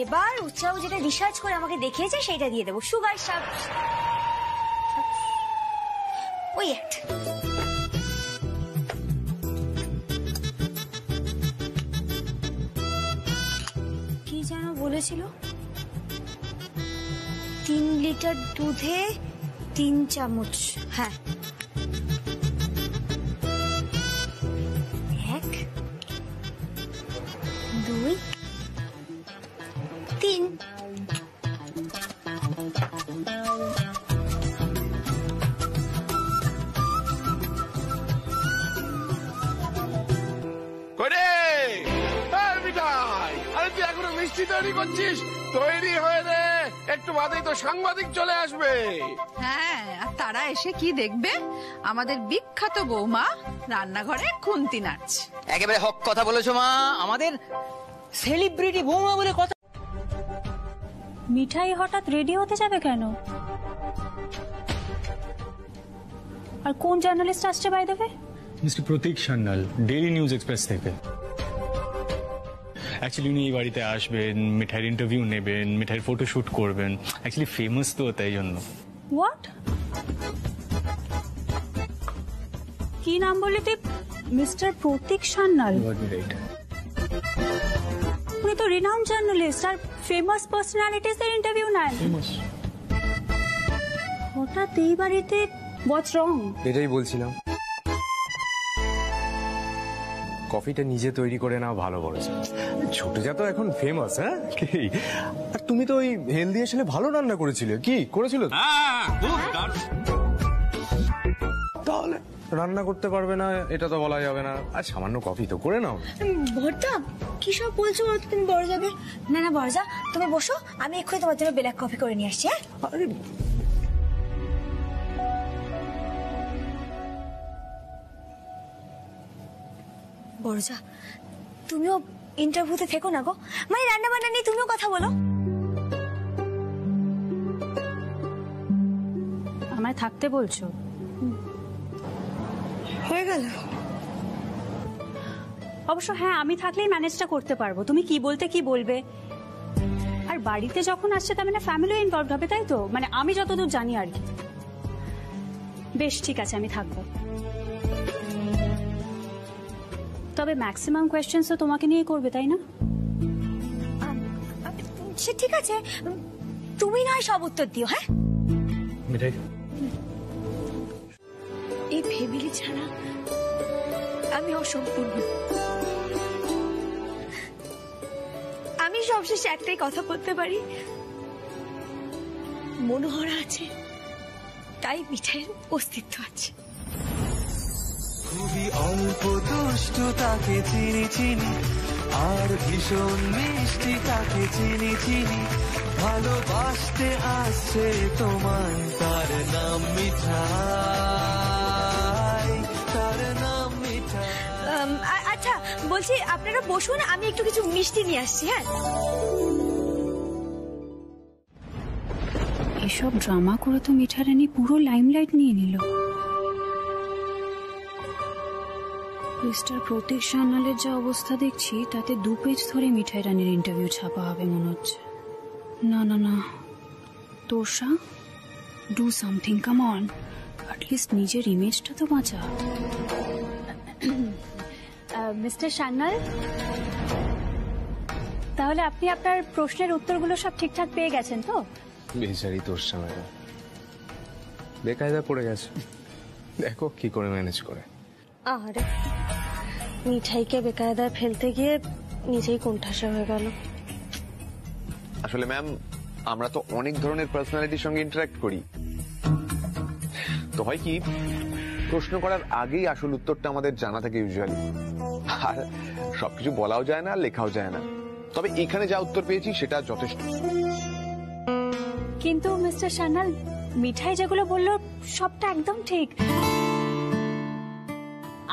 এবার উৎসাহ যেটা রিসার্চ করে আমাকে দেখিয়েছে সেটা দিয়ে দেবো। সুগার সাপ, ওই একটা। কি যেন বলেছিল? 3 লিটার দুধে 3 চামচ। হ্যাঁ, 1 2 3। মিঠাই, আরে তুই এখনো মিষ্টি তৈরি করছিস? তৈরি হয়ে রে, একটু বাদেই তো সাংবাদিক চলে আসবে। হ্যাঁ, আর তারা এসে কি দেখবে? আমাদের বিখ্যাত বৌমা রান্নাঘরে খুন্তি নাচ। একেবারে হক কথা বলেছো মা, আমাদের সেলিব্রিটি বৌমা বলে কথা। মিঠাই হঠাৎ রেডি হতে যাবে কেন? আর কোন জার্নালিস্ট আসছে by the way? Mister Pratik Sanyal, daily news express থেকে। অ্যাকচুয়ালি উনি এই বাড়িতে আসবেন, মিঠাইয়ের ইন্টারভিউ নেবেন, মিঠাইয়ের ফটোশুট করবেন। অ্যাকচুয়ালি ফেমাস তো তাই জন্য। হোয়াট? কি নাম বললি তুই? মিস্টার প্রতীক সান্যাল? উনি তো রিনাউন্ড জার্নালিস্ট আর ফেমাস পার্সোনালিটিসের ইন্টারভিউ নেন। হঠাৎ এই বাড়িতে হোয়াটস রং? এটাই বলছিলাম, কফিটা নিজে তৈরি করে নাও, ভালো বলেছে। ছোট যা তো এখন ফেমাস। হ্যাঁ, আর তুমি তো ওই হেলদি আসলে ভালো রান্না করেছিলে, কি করেছিল? তাহলে রান্না করতে পারবে না এটা তো বলা যাবে না। আর সামান্য কফি তো করে নাও। ভর্তা কি সব বলছো? তুমি বড় যাবে না? না বড়জা, তুমি বসো, আমি এক্ষুনি তোমার জন্য ব্ল্যাক কফি করে নিয়ে আসছি। আরে বড়জা, তুমিও ইন্টারভিউতে থেকো না গো। মানে রান্না বান্না নিয়ে তুমিও কথা বলো। আমায় থাকতে বলছো? হয়ে গেল। অবশ্য হ্যাঁ, আমি থাকলেই ম্যানেজটা করতে পারবো। তুমি কি বলতে কি বলবে। আর বাড়িতে যখন আসছে তার মানে ফ্যামিলিও ইনভলভ হবে, তাই তো? মানে আমি যতদূর জানি আর কি। বেশ ঠিক আছে, আমি থাকবো। তবে ম্যাক্সিমাম কোয়েশ্চেন্স তো তোমাকে নিয়ে করবে, তাই না? সে ঠিক আছে, তুমি নয় সব উত্তর দিও। হ্যাঁ, মিঠাই এই ফ্যামিলি ছাড়া আমি অসম্পূর্ণ। আমি সবশেষে একটাই কথা বলতে পারি, মনোহরা আছে তাই মিঠাইয়ের অস্তিত্ব আছে। খুবই অল্প দুষ্টু তাকে চিনি চিনি, আর ভীষণ মিষ্টি তাকে চিনি চিনি, ভালোবাসতে আসছে তোমায়, তার নাম মিঠাই, তার নাম মিঠাই। আচ্ছা বলছি, আপনারা বসুন, আমি একটু কিছু মিষ্টি নিয়ে আসছি। হ্যাঁ, এসব ড্রামা করে তো মিঠা রানী পুরো লাইমলাইট নিয়ে নিল। মিস্টার প্রতীক সান্যালের যা অবস্থা দেখছি, তাতে 2 পেজ ধরে মিঠাই রানীর ইন্টারভিউ ছাপা হবে মনে হচ্ছে। না না না, Tosha, do something, come on, at least নিজের ইমেজটা তো বাঁচা। মিস্টার সান্যাল, তাহলে আপনি আপনার প্রশ্নের উত্তরগুলো সব ঠিকঠাক পেয়ে গেছেন তো? বেচারি তোর সামনে বেকায়দা পড়ে গেছে, দেখো কি করে ম্যানেজ করে। আরে মিঠাইকে বেকায়দায় ফেলতে গিয়ে নিজেই কোণঠাসা হয়ে গেল। আসলে ম্যাম, আমরা তো অনেক ধরনের পার্সোনালিটির সঙ্গে ইন্টারঅ্যাক্ট করি, তো হয় কি প্রশ্ন করার আগেই আসল উত্তরটা আমাদের জানা থাকে ইউজুয়ালি, আর সবকিছু বলাও যায় না, লেখাও যায় না। তবে এখানে যা উত্তর পেয়েছি সেটা যথেষ্ট। কিন্তু মিস্টার সান্যাল, মিঠাই যেগুলো বললো সবটা একদম ঠিক।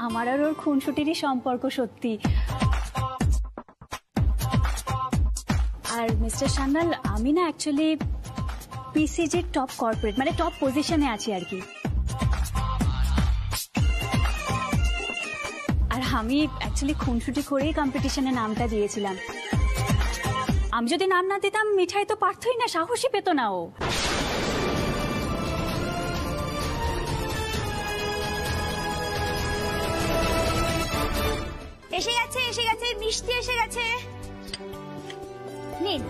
আমার আর ওর খুনসুটিরই সম্পর্ক সত্যি। আর মিস্টার সান্যাল, আমি না অ্যাকচুয়ালি পিসিজির টপ কর্পোরেট, মানে টপ পজিশনে আছি আর কি। আর আমি অ্যাকচুয়ালি খুনসুটি করেই কম্পিটিশনে নামটা দিয়েছিলাম। আমি যদি নাম না দিতাম, মিঠাই তো পারতই না, সাহসী পেত না ও। এসে গেছে, এসে গেছে, মিষ্টি এসে গেছে, নিন।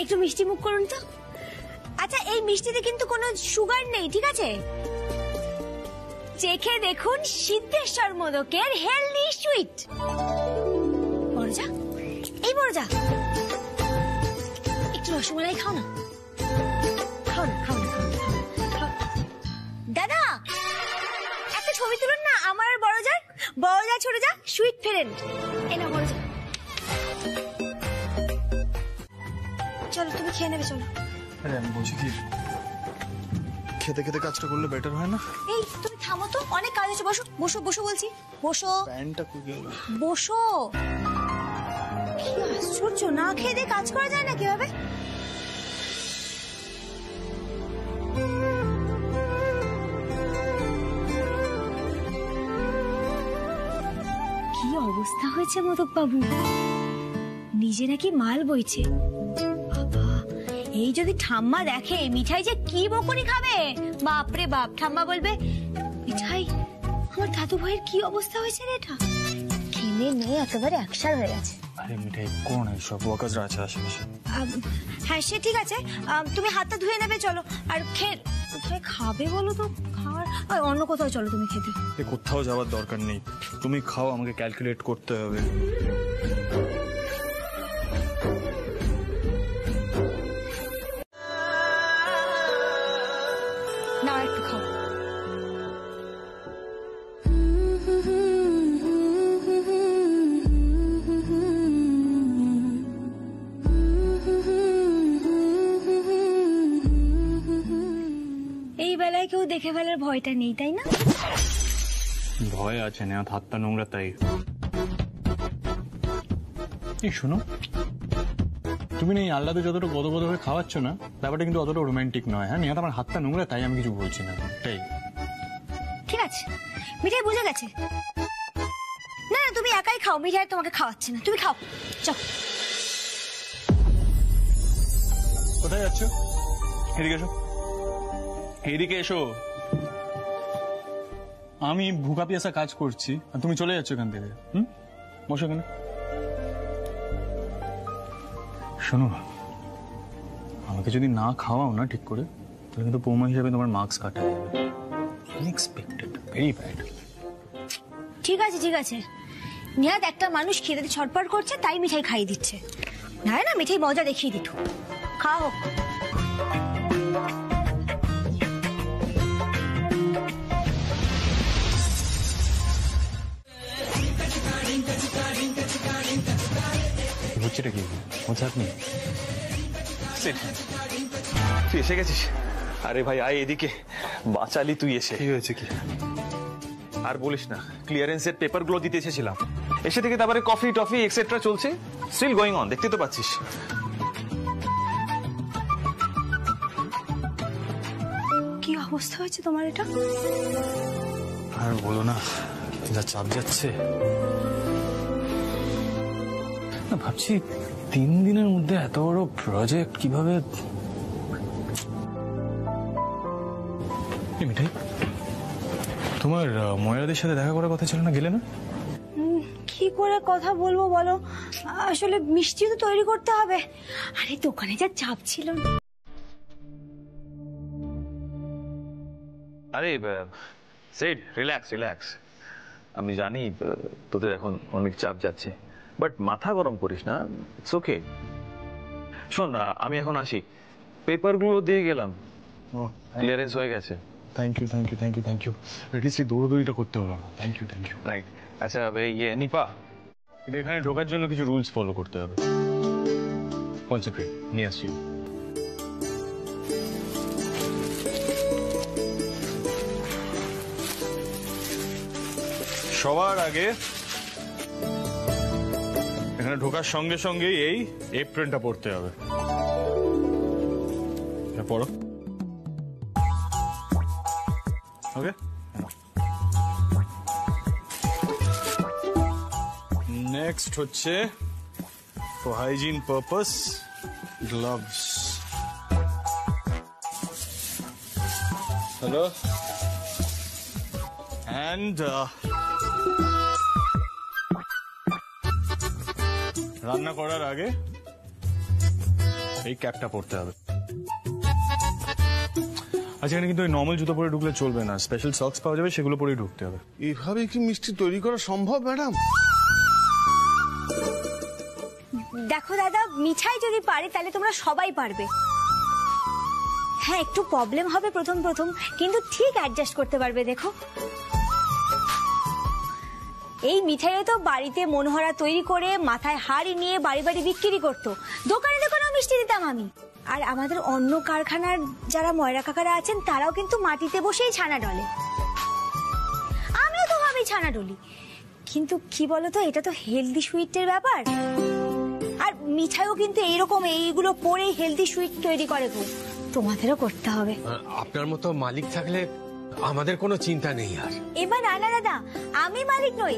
একটু মিষ্টি মুখ করুন তো। আচ্ছা, এই মিষ্টিতে কিন্তু কোনো সুগার নেই, ঠিক আছে? চেখে দেখুন, সিদ্ধেশ্বর মোদকের হেলদি সুইট। বড়জা, এই বড়জা, একটু রসমালাই খাও না, খাও না, খাও না, খাও না। দাদা, একটা ছবি তুলুন না আমার আর বড়জার। বড়জা ছোট যা সুইট ফ্রেন্ড। এই না বড়জা, চলো তুমি খেয়ে নেবে, চলো। আরে আমি বলছি কি, খেতে খেতে কাজটা করলে বেটার হয় না? এই তুমি থামো তো, অনেক কাজ আছে। বসো বসো বসো বলছি, বসো। প্যান্টটা কই গেল? বসো। কি আশ্চর্য, না খেয়ে দিয়ে কাজ করা যায় না কিভাবে? হয়েছে মোদক বাবু, নিজে নাকি মাল বইছে। বাবা, এই যদি ঠাম্মা দেখে মিঠাই যে কি বকুনি খাবে, বাপরে বাপ। ঠাম্মা বলবে, মিঠাই আমার দাদু ভাইয়ের কি অবস্থা হয়েছে রে, এটা কিনে নিয়ে একেবারে একসার হয়ে গেছে। আরে মিঠাই কোন সব ওয়ার্কার্সরা আছে আশেপাশে? হ্যাঁ সে ঠিক আছে, তুমি হাতটা ধুয়ে নেবে, চলো। আর কোথায় খাবে বলো তো? খাওয়ার অন্য কোথাও চলো তুমি খেতে। কোথাও যাওয়ার দরকার নেই, তুমি খাও, আমাকে ক্যালকুলেট করতে হবে। না একটু খাও। এই বেলায় কেউ দেখে ফেলার ভয়টা নেই, তাই না? ভয় আছে না, হাতটা নোংরা তাই। এই শোনো, তুমি না এই আল্লাদে যতটা গদগদ হয়ে খাওয়াচ্ছ না, ব্যাপারটা কিন্তু অতটা রোমান্টিক নয়। হ্যাঁ, নিহাত আমার হাতটা নোংরা তাই আমি কিছু বলছি না, তাই। ঠিক আছে, মিঠাই বুঝে গেছে। না না, তুমি একাই খাও, মিঠাই তোমাকে খাওয়াচ্ছে না, তুমি খাও, চল। কোথায় যাচ্ছ? এদিকে এসো, এদিকে এসো। আমি ভুকা পিয়াসা কাজ করছি আর তুমি চলে যাচ্ছ এখান থেকে। বসো এখানে। শোনো, আমাকে যদি না খাওয়াও না ঠিক করে, তাহলে কিন্তু বৌমা হিসেবে তোমার মার্কস কাটা যাবে। Unexpected, very bad. ঠিক আছে ঠিক আছে, নিহাত একটা মানুষ খেতে ছটপট করছে তাই মিঠাই খাইয়ে দিচ্ছে, না না মিঠাই মজা দেখিয়ে দিত। খাও। হচ্ছেটা কি? মজা নেই। তুই এসে গেছিস? আরে ভাই আয় এদিকে, বাঁচালি তুই এসে। কি হয়েছে কি? আর বলিস না, ক্লিয়ারেন্সের পেপার গুলো দিতে এসেছিলাম, এসে থেকে তারপরে কফি টফি এক্সেট্রা চলছে, স্টিল গোয়িং অন, দেখতে তো পাচ্ছিস। কি অবস্থা হয়েছে তোমার এটা? আর বলো না, যা চাপ যাচ্ছে। ভাবছি 3 দিনের মধ্যে এত বড় প্রজেক্ট কিভাবে। মিঠাই, তোমার ময়রাদের সাথে দেখা করার কথা ছিল না, গেলে না? কি করে কথা বলবো বলো, আসলে মিষ্টি তো তৈরি করতে হবে, আরে দোকানে যা চাপ ছিল। আরে সেড, রিল্যাক্স রিল্যাক্স, আমি জানি তোদের এখন অনেক চাপ যাচ্ছে, বাট মাথা গরম করিস না, ইটস ওকে। শোন না, আমি এখন আসি, পেপারগুলো দিয়ে গেলাম, ক্লিয়ারেন্স হয়ে গেছে। Thank you thank you thank you thank you. At least এই দৌড়দৌড়িটা করতে হলো না। Thank you thank you. Right. আচ্ছা ইয়ে নিপা, এখানে ঢোকার জন্য কিছু রুলস ফলো করতে হবে। কনসেন্ট্রেট, নিয়ে আসছি। সবার আগে এখানে ঢোকার সঙ্গে সঙ্গেই এই এপ্রনটা পড়তে হবে। পড়ো। ওকে, নেক্সট হচ্ছে for hygiene purpose gloves. Hello, and রান্না করার আগে এই ক্যাপটা পরতে হবে। আচ্ছা, এখানে কিন্তু ওই নর্মাল জুতো পরে ঢুকলে চলবে না, স্পেশাল সক্স পাওয়া যাবে, সেগুলো পরেই ঢুকতে হবে। এভাবে কি মিষ্টি তৈরি করা সম্ভব ম্যাডাম? দেখো দাদা, মিঠাই যদি পারে তাহলে তোমরা সবাই পারবে। হ্যাঁ, একটু প্রবলেম হবে প্রথম প্রথম, কিন্তু ঠিক অ্যাডজাস্ট করতে পারবে। দেখো, এই মিঠাইও তো বাড়িতে মনোহরা তৈরি করে মাথায় হাড়ি নিয়ে বাড়ি বাড়ি বিক্রি করতো, দোকানে দোকানেও মিষ্টি দিতাম আমি। আর আমাদের অন্য কারখানার যারা ময়রা কাকারা আছেন তারাও কিন্তু মাটিতে বসেই ছানা ডলে, আমিও তো ভাবি ছানা ডলি। কিন্তু কি বলতো, এটা তো হেলদি সুইটের ব্যাপার, আর মিঠাইও কিন্তু এইরকম এইগুলো পরেই হেলদি সুইট তৈরি করে গো, তোমাদেরও করতে হবে। আপনার মতো মালিক থাকলে আমাদের কোনো চিন্তা নেই। আর এবার না না দাদা, আমি মালিক নই,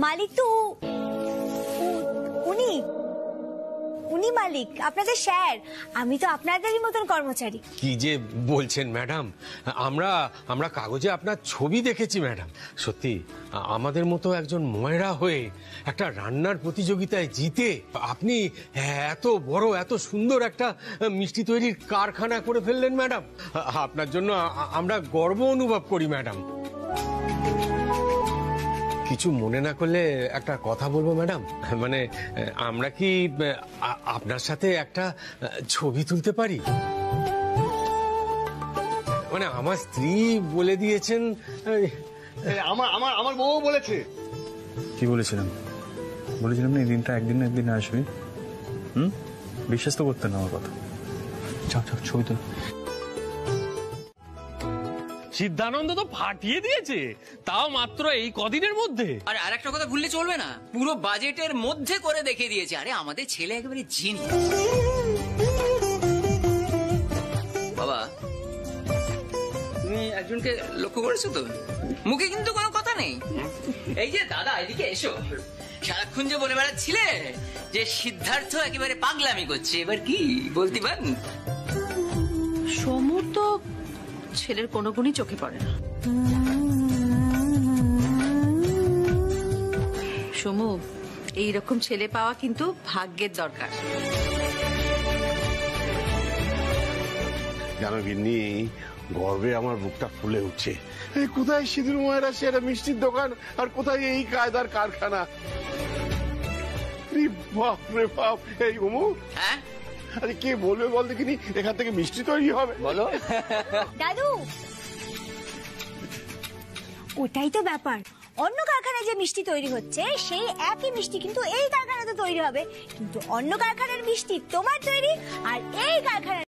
মালিক তো উনি উনি মালিক, আপনাদের স্যার। আমি তো আপনাদেরই মতন কর্মচারী। কি যে বলছেন ম্যাডাম, আমরা কাগজে আপনার ছবি দেখেছি ম্যাডাম। সত্যি আমাদের মতো একজন ময়রা হয়ে একটা রান্নার প্রতিযোগিতায় জিতে আপনি এত বড় এত সুন্দর একটা মিষ্টি তৈরির কারখানা করে ফেললেন ম্যাডাম। আপনার জন্য আমরা গর্ব অনুভব করি ম্যাডাম। কিছু মনে না করলে একটা কথা বলবো ম্যাডাম, মানে আমরা কি আপনার সাথে একটা ছবি তুলতে পারি? মানে আমার স্ত্রী বলে দিয়েছেন। আমার বউ বলেছে। কি বলেছিলাম? বলেছিলাম না এই দিনটা একদিন না একদিন আসবে। বিশ্বাস তো করতেন না আমার কথা। চল চল ছবি তুল। সিদ্ধানন্দ তো ফাটিয়ে দিয়েছে, তাও মাত্র এই কদিনের মধ্যে। আর আরেকটা কথা ভুললে চলবে না, পুরো বাজেটের মধ্যে করে দেখিয়ে দিয়েছে। আরে আমাদের ছেলে একেবারে জিনিয়াস। বাবা, তুমি একজনকে লক্ষ্য করেছো তো? মুখে কিন্তু কোনো কথা নেই। এই যে দাদা, এদিকে এসো। সারাক্ষণ যে বলে বেড়াচ্ছিলে যে সিদ্ধার্থ একেবারে পাগলামি করছে, এবার কি বলতে পারেন? সমুর তো ছেলের কোনো গুণই চোখে পড়ে না। সমু, এইরকম ছেলে পাওয়া কিন্তু ভাগ্যের দরকার। জানো গিন্নি, গর্বে আমার বুকটা ফুলে উঠছে। এই কোথায় সিঁদুর ময়রা সেরা মিষ্টির দোকান, আর কোথায় এই কায়দার কারখানা। বাপ রে বাপ! এই উমু, হ্যাঁ আরে কে বলবে বল দেখিনি এখান থেকে মিষ্টি তৈরি হবে? বলো দাদু, ওটাই তো ব্যাপার। অন্য কারখানায় যে মিষ্টি তৈরি হচ্ছে সেই একই মিষ্টি কিন্তু এই কারখানাতে তৈরি হবে, কিন্তু অন্য কারখানার মিষ্টি তোমার তৈরি আর এই কারখানার